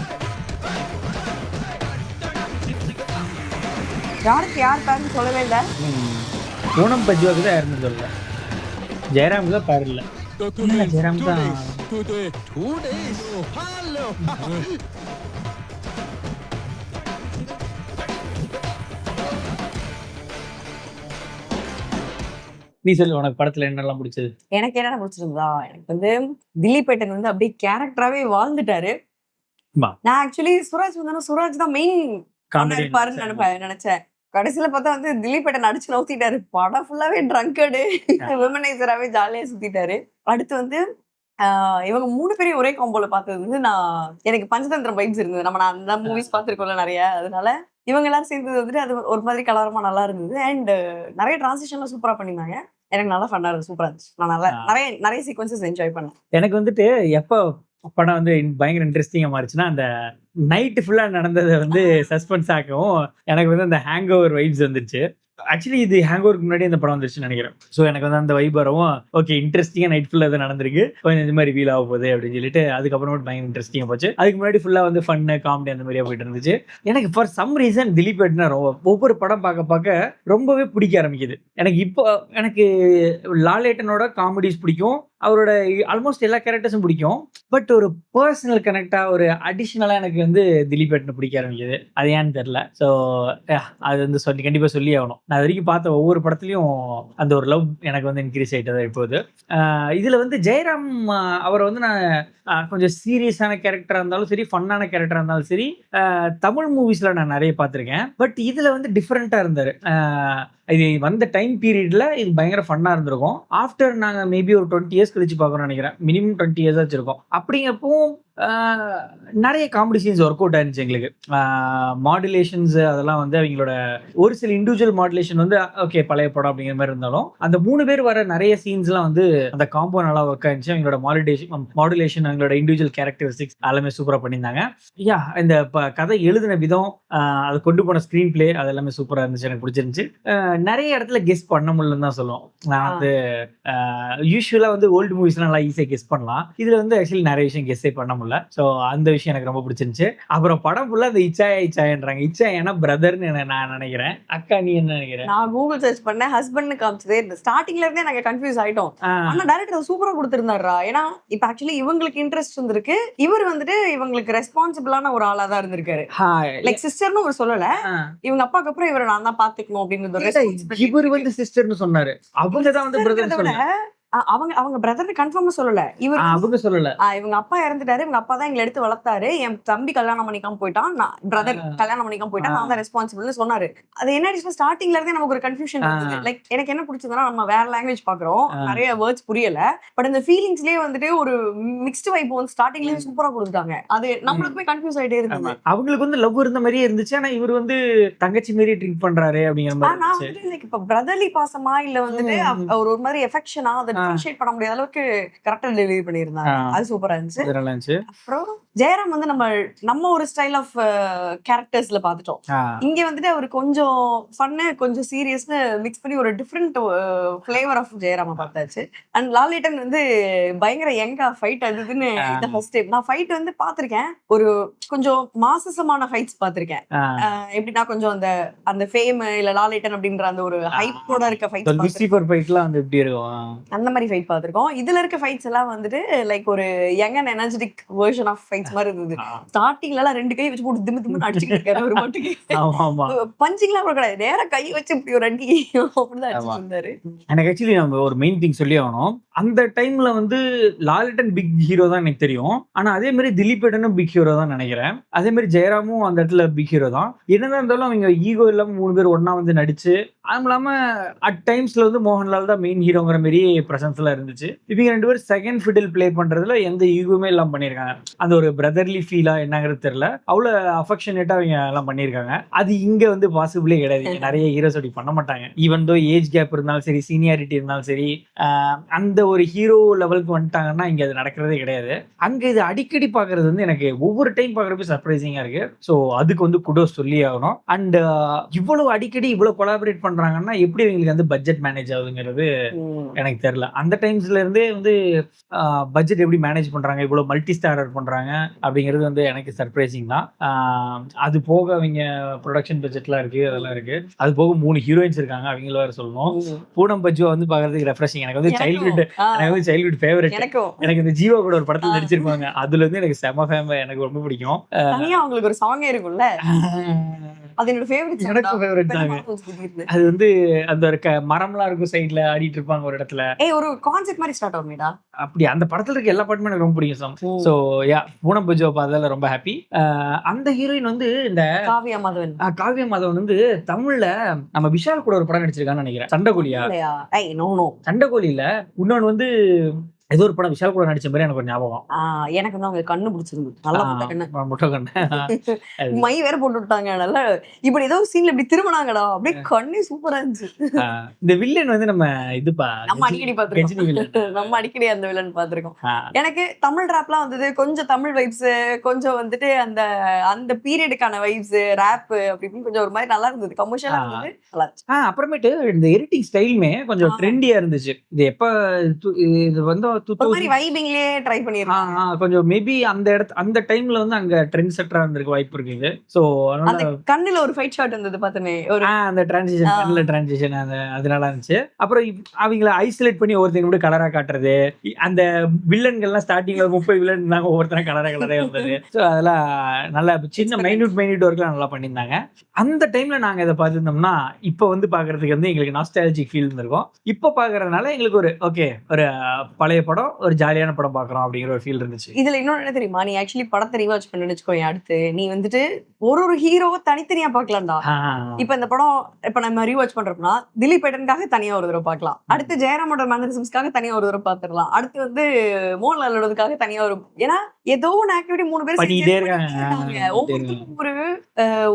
யாருக்கு யார் பேருன்னு சொல்லவே இல்லை. பூனம் பஜ்வாக்கு தான் யாருன்னு சொல்லல. ஜெயராம் தான் பேர் இல்லை. ஜெயராம் தான். 2 days. Hello. நீ சொல்லு, உனக்கு படத்துல என்னெல்லாம் பிடிச்சது? எனக்கு என்ன பிடிச்சிருந்தா, எனக்கு வந்து திலீப் ஏட்டன் வந்து அப்படியே கேரக்டராகவே வாழ்ந்துட்டாரு. ஆமா. நான் ஆக்சுவலி சுராஜ் வந்தாலும் சுராஜ் தான் மெயின் Comedy இருப்பாருன்னு நினைச்சேன். கடைசியில பார்த்தா வந்து திலீப் ஏட்டன் அடிச்சு நவுத்திட்டாரு. படம் ஃபுல்லாவே ட்ரங்கடு, விமனைசராகவே ஜாலியா சுத்திட்டாரு. அடுத்து வந்து இவங்க 3 பேரையும் ஒரே காம்போல பார்த்தது வந்து எனக்கு பஞ்சதந்திரம் வைப்ஸ் இருந்தது. நம்ம அந்த மூவிஸ் பார்த்துருக்கோம்ல நிறைய, அதனால இவங்க எல்லாரும் சேர்ந்தது வந்துட்டு அது ஒரு மாதிரி கலரமா நல்லா இருந்தது. அண்ட் நிறைய டிரான்சிஷன்லாம் சூப்பரா பண்ணிருந்தாங்க. எனக்கு நல்லா ஃபன்னா இருந்துச்சு, சூப்பரா இருந்துச்சு. நான் நல்லா நிறைய சீக்வன்சஸ் என்ஜாய் பண்ணேன். எனக்கு வந்துட்டு எப்போ படம் வந்து பயங்கர இன்ட்ரெஸ்டிங்கா மாறிச்சுன்னா, அந்த நைட்டு ஃபுல்லா நடந்ததை வந்து சஸ்பென்ஸ் ஆக்கவும் எனக்கு வந்து அந்த ஹேங் ஓவர் வைப்ஸ் வந்துருச்சு. ஆக்சுவலி இது ஹேங் ஓவருக்கு முன்னாடி அந்த படம் வந்துருச்சுன்னு நினைக்கிறேன். ஸோ எனக்கு வந்து அந்த வைப் வரவும் ஓகே இன்ட்ரெஸ்டிங்காக நைட் ஃபுல்லாக அது நடந்திருக்கு, கொஞ்சம் இந்த மாதிரி ஃபீல் ஆக போகுது அப்படின்னு சொல்லிட்டு அதுக்கப்புறமேட்டு பயங்கர இன்ட்ரெஸ்டிங்காக போச்சு. அதுக்கு முன்னாடி ஃபுல்லாக வந்து ஃபன்னு காமெடி அந்த மாதிரியா போயிட்டு இருந்துச்சு. எனக்கு ஃபார் சம் ரீசன் திலீப் ஏட்னா ஒவ்வொரு படம் பார்க்க ரொம்பவே பிடிக்க ஆரம்பிக்குது. எனக்கு இப்போ எனக்கு லாலேட்டனோட காமெடிஸ் பிடிக்கும், அவரோட ஆல்மோஸ்ட் எல்லா கேரக்டர்ஸும் பிடிக்கும். பட் ஒரு பர்சனல் கனெக்டா ஒரு அடிஷ்னலா எனக்கு வந்து திலீப் ஏட்டனை பிடிக்க ஆரம்பிக்குது. அது ஏன்னு தெரியல. ஸோ அது வந்து கண்டிப்பா சொல்லி ஆகணும். நான் இது வரைக்கும் பார்த்த ஒவ்வொரு படத்துலயும் அந்த ஒரு லவ் எனக்கு வந்து இன்க்ரீஸ் ஆயிட்டது இப்போது. இதுல வந்து ஜெயராம் அவரை வந்து நான் கொஞ்சம் சீரியஸான கேரக்டரா இருந்தாலும் சரி, ஃபன்னான கேரக்டரா இருந்தாலும் சரி, தமிழ் மூவிஸ்ல நான் நிறைய பார்த்துருக்கேன். பட் இதுல வந்து டிஃப்ரெண்டா இருந்தாரு. இது வந்த டைம் பீரியட்ல இது பயங்கர ஃபன்னா இருந்திருக்கும். ஆஃப்டர் நாங்க மேபி ஒரு 20 இயர்ஸ் கழிச்சு பார்க்கணும்னு நினைக்கிறேன். மினிமம் 20 இயர்ஸ் ஆச்சு இருக்கும். அப்படிங்கப்போ நிறைய காமெடி சீன்ஸ் ஒர்க் அவுட் ஆயிருந்துச்சு எங்களுக்கு. மாடுலேஷன்ஸ் அதெல்லாம் வந்து அவங்களோட ஒரு சில இண்டிவிஜுவல் மாடுலேஷன் வந்து ஓகே பழைய படம் அப்படிங்கிற மாதிரி இருந்தாலும் அந்த 3 பேர் வர நிறைய சீன்ஸ்லாம் வந்து அந்த காம்போ நல்லா ஒர்க் ஆயிருந்துச்சு. அவங்களோட மாடுலேஷன் அவங்களோட இண்டிவிஜுவல் கேரக்டரிஸ்டிக்ஸ் எல்லாமே சூப்பராக பண்ணியிருந்தாங்க. இந்த கதை எழுதின விதம், அதை கொண்டு போன ஸ்க்ரீன் பிளே அது எல்லாமே சூப்பராக இருந்துச்சு, எனக்கு பிடிச்சிருந்துச்சு. நிறைய இடத்துல கெஸ் பண்ண முடியலன்னு தான் சொல்லுவோம். நான் வந்து யூஸ்வலா வந்து ஓல்டு மூவிஸ்லாம் நல்லா ஈஸியாக கெஸ் பண்ணலாம். இதுல வந்து ஆக்சுவலி நிறைய விஷயம் கெஸ்ஸே பண்ண முடியல. ஸோ அந்த விஷயம் எனக்கு ரொம்ப பிடிச்சிருந்துச்சு. அப்புறம் படம் ஃபுல்லா அந்த இச்சாயன்றாங்க. இச்சாயனா பிரதர்னு நான் நினைக்கிறேன். அக்கா நீ என்ன நினைக்கிறேன்? நான் கூகுள் சர்ச் பண்ணேன், ஹஸ்பண்ட்னு காமிச்சதே இந்த ஸ்டார்டிங்ல இருந்தே நாங்க கன்ஃபியூஸ் ஆயிட்டோம். ஆனா டைரக்டர் சூப்பரா கொடுத்திருந்தாருடா. ஏன்னா இப்ப ஆக்சுவலி இவங்களுக்கு இன்ட்ரெஸ்ட் இருந்திருக்கு, இவர் வந்துட்டு இவங்களுக்கு ரெஸ்பான்சிபிளான ஒரு ஆளா தான் இருந்திருக்காரு. லைக் சிஸ்டர்னு ஒரு சொல்லல, இவங்க அப்பாக்கு அப்புறம் இவரை நான் தான் பாத்துக்கணும் அப்படின்னு இவர் வந்து சிஸ்டர்னு சொன்னாரு. அவங்க தான் வந்து பிரதர் சொன்னாங்க. அவங்க பிரதர் கன்ஃபார்மா சொல்லல, இவர் அவங்க சொல்லல. இவங்க அப்பா இறந்துட்டாரு, இவங்க அப்பா தான் எங்களை எடுத்து வளர்த்தாரு, என் தம்பி கல்யாணம் பண்ணிக்காம போயிட்டான், பிரதர் கல்யாணம் பண்ணிக்காம போயிட்டான், நான் தான் ரெஸ்பான்சிபிள்னு சொன்னாரு. அது என்ன ஸ்டார்டிங்ல இருந்தே நமக்கு ஒரு கன்ஃபியூஷன் இருந்தது. லைக் எனக்கு என்ன பிடிச்சதுன்னா, நம்ம வேற லாங்குவேஜ் பாக்குறோம், நிறைய வேர்ட்ஸ் புரியல, பட் இந்த ஃபீலிங்ஸ்லயே வந்துட்டு ஒரு மிக்ஸ்டு வைப் வந்து ஸ்டார்டிங்லயே சூப்பரா கொடுத்துட்டாங்க. அது நம்மளுக்குமே கன்ஃபியூஸ் ஆயிட்டே இருந்தது. அவங்களுக்கு வந்து லவ் இருந்த மாதிரியே இருந்துச்சு, ஆனா இவர் வந்து தங்கச்சி மாதிரி ட்ரீட் பண்றாரு அப்படிங்கிற மாதிரி. நான் வந்துட்டு லைக் இப்ப பிரதர்லி பாசமா இல்ல வந்துட்டு ஒரு மாதிரி எஃபெக்ஷனா அதை டிஃபரன்ஷியேட் பண்ண முடியாத அளவுக்கு கரெக்டா டெலிவரி பண்ணியிருந்தாங்க. அது சூப்பரா இருந்துச்சு. அப்புறம் ஜெயராம் வந்து நம்ம ஒரு ஸ்டைல் ஆஃப் கேரக்டர்ஸ்ல பாத்துட்டோம். இங்க வந்துட்டு அவர் கொஞ்சம் ஃபன்னு கொஞ்சம் சீரியஸ்னு மிக்ஸ் பண்ணி ஒரு டிஃப்ரெண்ட் ஃபிளேவர் ஆஃப் ஜெயராம பார்த்தாச்சு. அண்ட் லாலேட்டன் வந்து பயங்கர யங்கா ஃபைட் அதுன்னு இந்த ஃபர்ஸ்ட் டைம் நான் ஃபைட் வந்து பாத்திருக்கேன். ஒரு கொஞ்சம் மாசமான ஃபைட்ஸ் பாத்திருக்கேன். எப்படின்னா கொஞ்சம் அந்த ஃபேம் இல்ல லாலேட்டன் அப்படின்ற அந்த ஒரு ஹைப்போட இருக்க ஃபைட்ஸ் லூசிஃபர் ஃபைட்லாம் வந்து எப்படி இருக்கும் அந்த மாதிரி ஃபைட் பாத்திருக்கோம். இதுல இருக்க ஃபைட்ஸ் எல்லாம் வந்துட்டு லைக் ஒரு young and energetic version of fights மாதிரி இருந்தது. ஸ்டார்டிங்ல எல்லாம் 2 கை வச்சு போட்டு திம்மு திம்முன்னு அடிச்சுட்டு இருக்காரு ஒரு மாட்டுக்கு. பஞ்சிங்லாம் கூட கிடையாது, நேரா கை வச்சு இப்படி ஒரு அடி அப்படிதான் அடிச்சுட்டு இருந்தாரு. எனக்கு ஆக்சுவலி நம்ம ஒரு மெயின் திங் சொல்லி ஆகணும். அந்த டைம்ல வந்து லாலேட்டன் பிக் ஹீரோ தான் எனக்கு தெரியும். ஆனா அதே மாதிரி திலீப் ஏட்டனும் பிக் ஹீரோ தான் நினைக்கிறேன். அதே மாதிரி ஜெயராமும் அந்த இடத்துல பிக் ஹீரோ தான். என்னதான் இருந்தாலும் அவங்க ஈகோ இல்லாம 3 பேர் ஒன்னா வந்து நடிச்சு, அதுவும் இல்லாம அட் டைம்ஸ்ல வந்து மோகன்லால் தான் மெயின் ஹீரோங்கிற மாதிரி பிரசன்ஸ் எல்லாம் இருந்துச்சு. இவங்க 2 பேரும் செகண்ட் ஃபிடில் பிளே பண்றதுல எந்த ஈகோமே எல்லாம் பண்ணிருக்காங்க. அந்த ஒரு பிரதர்லி ஃபீலா என்னங்கிறது தெரியல, அவ்வளவு அஃபெக்ஷனேட்டா அவங்க எல்லாம் பண்ணிருக்காங்க. அது இங்க வந்து பாசிபிளே கிடையாது. நிறைய ஹீரோஸ் அப்படி பண்ண மாட்டாங்க. ஈவன் தோ ஏஜ் கேப் இருந்தாலும் சரி, சீனியாரிட்டி இருந்தாலும் சரி, அந்த ஒரு ஹீரோ லெவலுக்கு வந்துட்டாங்கன்னா இங்க அது நடக்கிறதே கிடையாது. அங்க இது அடிக்கடி பாக்குறது வந்து எனக்கு ஒவ்வொரு டைம் பாக்குறப்ப சர்ப்ரைசிங்கா இருக்கு. ஸோ அதுக்கு வந்து குடோஸ் சொல்லி ஆகணும். அண்ட் இவ்வளவு அடிக்கடி இவ்வளவு கொலாபரேட் பண்றாங்கன்னா எப்படி இவங்களுக்கு வந்து பட்ஜெட் மேனேஜ் ஆகுதுங்கிறது எனக்கு தெரியல. அந்த டைம்ஸ்ல இருந்தே வந்து பட்ஜெட் எப்படி மேனேஜ் பண்றாங்க, இவ்வளவு மல்டி ஸ்டாரர் பண்றாங்க அப்படிங்கிறது வந்து எனக்கு சர்ப்ரைசிங் தான். அது போக அவங்க ப்ரொடக்ஷன் பட்ஜெட்லாம் இருக்கு, அதெல்லாம் இருக்கு. அது போக 3 ஹீரோயின்ஸ் இருக்காங்க, அவங்கள வேற சொல்லணும். பூனம் பஜ்ஜுவா வந்து பாக்குறதுக்கு ரெஃப்ரெஷிங். எனக்கு வந்து சைல்ட்ஹுட் ஃபேவரட். எனக்கு இந்த ஜீவா கூட ஒரு படத்துல நடிச்சிருப்பாங்க, அதுல இருந்து எனக்கு செம ஃபேம், எனக்கு ரொம்ப பிடிக்கும். தனியா அவங்களுக்கு ஒரு சாங்கே இருக்கும்ல, அது என்னோட ஃபேவரட். எனக்கு ஃபேவரட் தாங்க. அது வந்து அந்த ஒரு மரம்லாம் இருக்கும் சைடுல ஆடிட்டு இருப்பாங்க ஒரு இடத்துல. ஒரு கான்செப்ட் மாதிரி ஸ்டார்ட் ஆகும்டா. அப்படி அந்த படத்துல இருக்க எல்லா பாட்டுமே எனக்கு ரொம்ப பிடிக்கும். சோ யா, பூனம் பஜ்ஜுவா பார்த்ததுல ரொம்ப ஹாப்பி. அந்த ஹீரோயின் வந்து இந்த காவ்யா மாதவன் வந்து தமிழ்ல நம்ம விஷால் கூட ஒரு படம் நடிச்சிருக்கான்னு நினைக்கிறேன். சண்டைக்கோழியா? சண்டைக்கோழி இல்ல, இன்னொன்னு வந்து ஏதோ ஒரு படம் விஷால் கூட நடிச்ச மாதிரி எனக்கு ஒரு ஞாபகம். எனக்கு வந்து அவங்க கண்ணு பிடிச்சிருந்தது. நல்லா போட்ட கண்ணு. முட்டை கண்ணு. மை வேற போட்டு விட்டாங்க. நல்லா இப்படி ஏதோ சீன்ல இப்படி திரும்பினாங்கடா, அப்படியே கண்ணே சூப்பரா இருந்துச்சு. இந்த வில்லன் வந்து நம்ம இதுப்பா நம்ம அடிக்கடி பாத்துருக்கோம். நம்ம அடிக்கடி அந்த வில்லன் பாத்துருக்கோம். எனக்கு தமிழ் ராப்லாம் வந்தது, கொஞ்சம் தமிழ் வைப்ஸ், கொஞ்சம் வந்துட்டு அந்த அந்த பீரியடுக்கான வைப்ஸ், ரேப் அப்படி இப்படின்னு கொஞ்சம் ஒரு மாதிரி நல்லா இருந்தது. கமர்ஷியலா இருந்தது, நல்லா இருந்துச்சு. அப்புறமேட்டு இந்த எடிட்டிங் ஸ்டைலுமே கொஞ்சம் ட்ரெண்டியா இருந்துச்சு. இது எப்ப இது வந்து ஒரு மாதிரி வைபிங்லயே ட்ரை பண்ணிருக்காங்க. கொஞ்சம் மேபி அந்த டைம்ல வந்து அங்க ட்ரெண்ட் செட்டரா இருந்திருக்க வாய்ப்பு இருக்குது. சோ அந்த கண்ணுல ஒரு ஃபைட் ஷாட் இருந்தது பார்த்தனே, ஒரு அந்த டிரான்சிஷன், கண்ணுல டிரான்சிஷன், அது நல்லா இருந்துச்சு. அப்புறம் அவங்கள ஐசோலேட் பண்ணி ஒவ்வொருத்தங்க கூட கலரா காட்டுறது, அந்த வில்லன்கள்லாம் ஸ்டார்டிங்ல 30 வில்லன் இருந்தாங்க, ஒவ்வொருத்தரும் கலரா வந்தது. ஸோ அதெல்லாம் நல்லா சின்ன மைன்யூட் ஒர்க்லாம் நல்லா பண்ணியிருந்தாங்க. அந்த டைம்ல நாங்க இதை பார்த்துருந்தோம்னா இப்போ வந்து பாக்குறதுக்கு வந்து எங்களுக்கு நாஸ்டாலஜிக் ஃபீல் இருந்திருக்கும். இப்போ பாக்குறதுனால எங்களுக்கு ஒரு ஓகே, ஒரு பழைய படம், ஒரு ஜாலியான படம் பாக்குறோம் அப்படிங்கிற ஒரு ஃபீல் இருந்துச்சு. இதுல இன்னொன்னு என்ன தெரியுமா, நீ ஆக்சுவலி படத்தை ரீவாட்ச் பண்ணி வச்சுக்கோ, அடுத்து நீ வந்துட்டு ஒரு ஹீரோவை தனித்தனியா பாக்கலாம்டா. இப்ப இந்த படம் இப்ப நம்ம ரீவாட்ச் பண்றோம்னா திலீப் ஏடனுக்காக தனியா ஒரு தடவை பார்க்கலாம், அடுத்து ஜெயராமோட மேனரிசம்ஸ்க்காக தனியா ஒரு தடவை பாத்துடலாம், அடுத்து வந்து மோகன்லாலோடதுக்காக தனியா ஒரு, ஏன்னா ஏதோ ஒரு ஆக்டிவிட்டி 3 பேர் பண்ணிட்டே இருக்காங்க. ஒவ்வொருத்தரும்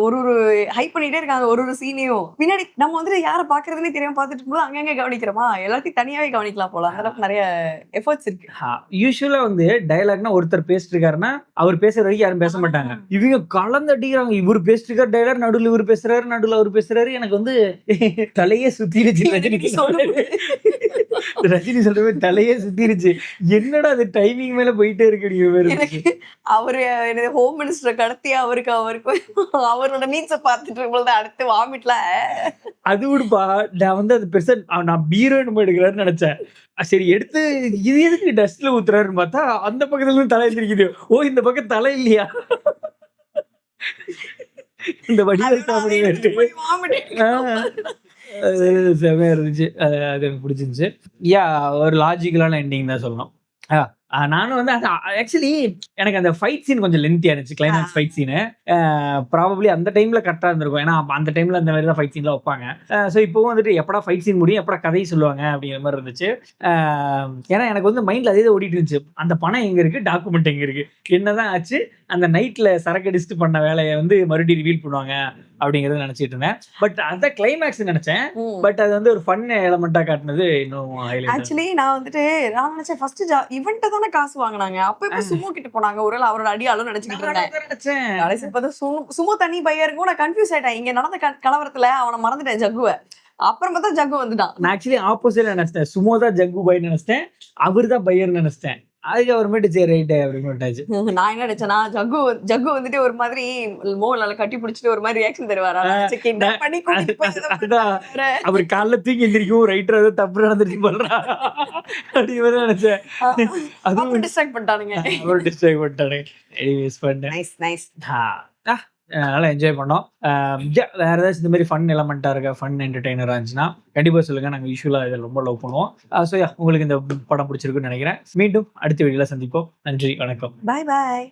ஒரு ஹைப் பண்ணிட்டே இருக்காங்க. ஒரு சீனையும் பின்னாடி நம்ம வந்துட்டு யாரை பாக்குறதுன்னு தெரியாம பாத்துட்டு இருக்கும்போது அங்கங்க கவனிக்கிறோமா, எல்லாத்தையும் தனியாவே கவனிக்கலாம் போல. அந்த அளவுக்கு நிறைய எஃபர்ட்ஸ் இருக்கு. யூசுவலா வந்து டயலாக்னா ஒருத்தர் பேசிட்டு இருக்காருன்னா அவர் பேசுற வரைக்கும் யாரும் பேச மாட்டாங்க. இவங்க கலந்து அடிக்கிறாங்க. இவர் பேசிட்டு இருக்காரு டயலாக், நடுவில் இவர் பேசுறாரு, நடுவில் அவர் பேசுறாரு. எனக்கு வந்து தலையே சுத்திருச்சு. ரஜினி சொல்றவே தலையே சுத்திருச்சு. என்னடா அது டைமிங் மேல போயிட்டே இருக்கு. அவரு ஹோம் மினிஸ்டர் கடத்தி அவருக்கு அவரோட நீட்ஸ பாத்துட்டு இருக்கும்போது அடுத்து வாமிட்ல அது விடுப்பா. நான் வந்து அது பெருசா நான் பீரோயின் எடுக்கிறாருன்னு நினைச்சேன். சரி எடுத்து இது எதுக்கு டஸ்ட்ல ஊத்துறாருன்னு பார்த்தா அந்த பக்கத்துல இருந்து தலை எழுந்திருக்குது. ஓ, இந்த பக்கம் தலை இல்லையா? இந்த வடிவல் காமெடி செமையா இருந்துச்சு. அது எனக்கு பிடிச்சிருந்துச்சு. ஒரு லாஜிக்கலான எண்டிங் தான் சொல்லணும். நானும் வந்து ஆக்சுவலி எனக்கு அந்த ஃபைட் சீன் கொஞ்சம் லென்த்தியா இருந்துச்சு. கிளைமேக்ஸ் ஃபைட் சீனு ப்ராபப்ளி அந்த டைம்ல கரெக்டா இருந்திருக்கும். ஏன்னா அந்த டைம்ல அந்த மாதிரி தான் ஃபைட் சீன்லாம் வைப்பாங்க. ஸோ இப்போவும் வந்துட்டு எப்படா ஃபைட் சீன் முடியும், எப்படா கதை சொல்லுவாங்க அப்படிங்கிற மாதிரி இருந்துச்சு. ஏன்னா எனக்கு வந்து மைண்ட்ல அதே ஓடிட்டு இருந்துச்சு. அந்த பணம் எங்க இருக்கு, டாக்குமெண்ட் எங்க இருக்கு, என்னதான் ஆச்சு, அந்த நைட்ல சரக்கு அடிச்சுட்டு பண்ண வேலையை வந்து மறுபடியும் ரிவீல் பண்ணுவாங்க அப்படிங்கறத நினைச்சிட்டு இருந்தேன். பட் அந்த கிளைமேக்ஸ் நினைச்சேன். பட் அது வந்து ஒரு ஃபன் எலமெண்டா காட்டினது இன்னும் ஹைலைட். ஆக்சுவலி நான் நினைச்சேன் ஃபர்ஸ்ட் இவன்ட்ட தானே காசு வாங்கினாங்க, அப்ப சுமோ கிட்ட போனாங்க, ஒருவேளை அவரோட அடியாலும் நினைச்சுக்கிட்டு இருந்தேன். சுமோ தனி பையா இருக்கும். நான் கன்ஃபியூஸ் ஆயிட்டேன். இங்க நடந்த கலவரத்துல அவனை மறந்துட்டேன், ஜக்குவ. அப்புறம் பார்த்தா ஜக்கு வந்துட்டான். நான் ஆக்சுவலி ஆப்போசிட் நினைச்சிட்டேன். சுமோ தான் ஜக்கு பை நினைச்சிட்டேன், அவர் தான் பையர் நினைச்சிட்டேன். அதுக்கு அப்புறமேட்டு சரி ரைட்டு அப்படின்னு நான் என்ன நினைச்சேன்னா, ஜக்கு வந்துட்டு ஒரு மாதிரி மோகன்லால கட்டி பிடிச்சிட்டு ஒரு மாதிரி ரியாக்ஷன் தருவாரா, அவர் காலைல தூங்கி எந்திரிக்கும், ரைட்டர் ஏதோ தப்பு நடந்துருச்சு போடுறா அப்படின்னு நினைச்சேன். அதுவும் டிஸ்ட்ராக்ட் பண்ணிட்டானுங்க. அவர் டிஸ்ட்ராக்ட் பண்ணிட்டானுங்க. எனிவேஸ் பண்ணேன். Nice nice. நல்லா என்ஜாய் பண்ணோம். வேற ஏதாச்சும் இந்த மாதிரி ஃபன் எலமெண்டா இருக்க, ஃபன் என்டர்டெய்னரா இருந்துச்சுன்னா கண்டிப்பா சொல்லுங்க. நாங்கள் யூஸ்வலா இதை ரொம்ப லவ் பண்ணுவோம். ஸோ உங்களுக்கு இந்த படம் பிடிச்சிருக்குன்னு நினைக்கிறேன். மீண்டும் அடுத்த வீடியோல சந்திப்போம். நன்றி, வணக்கம். பாய் பாய்.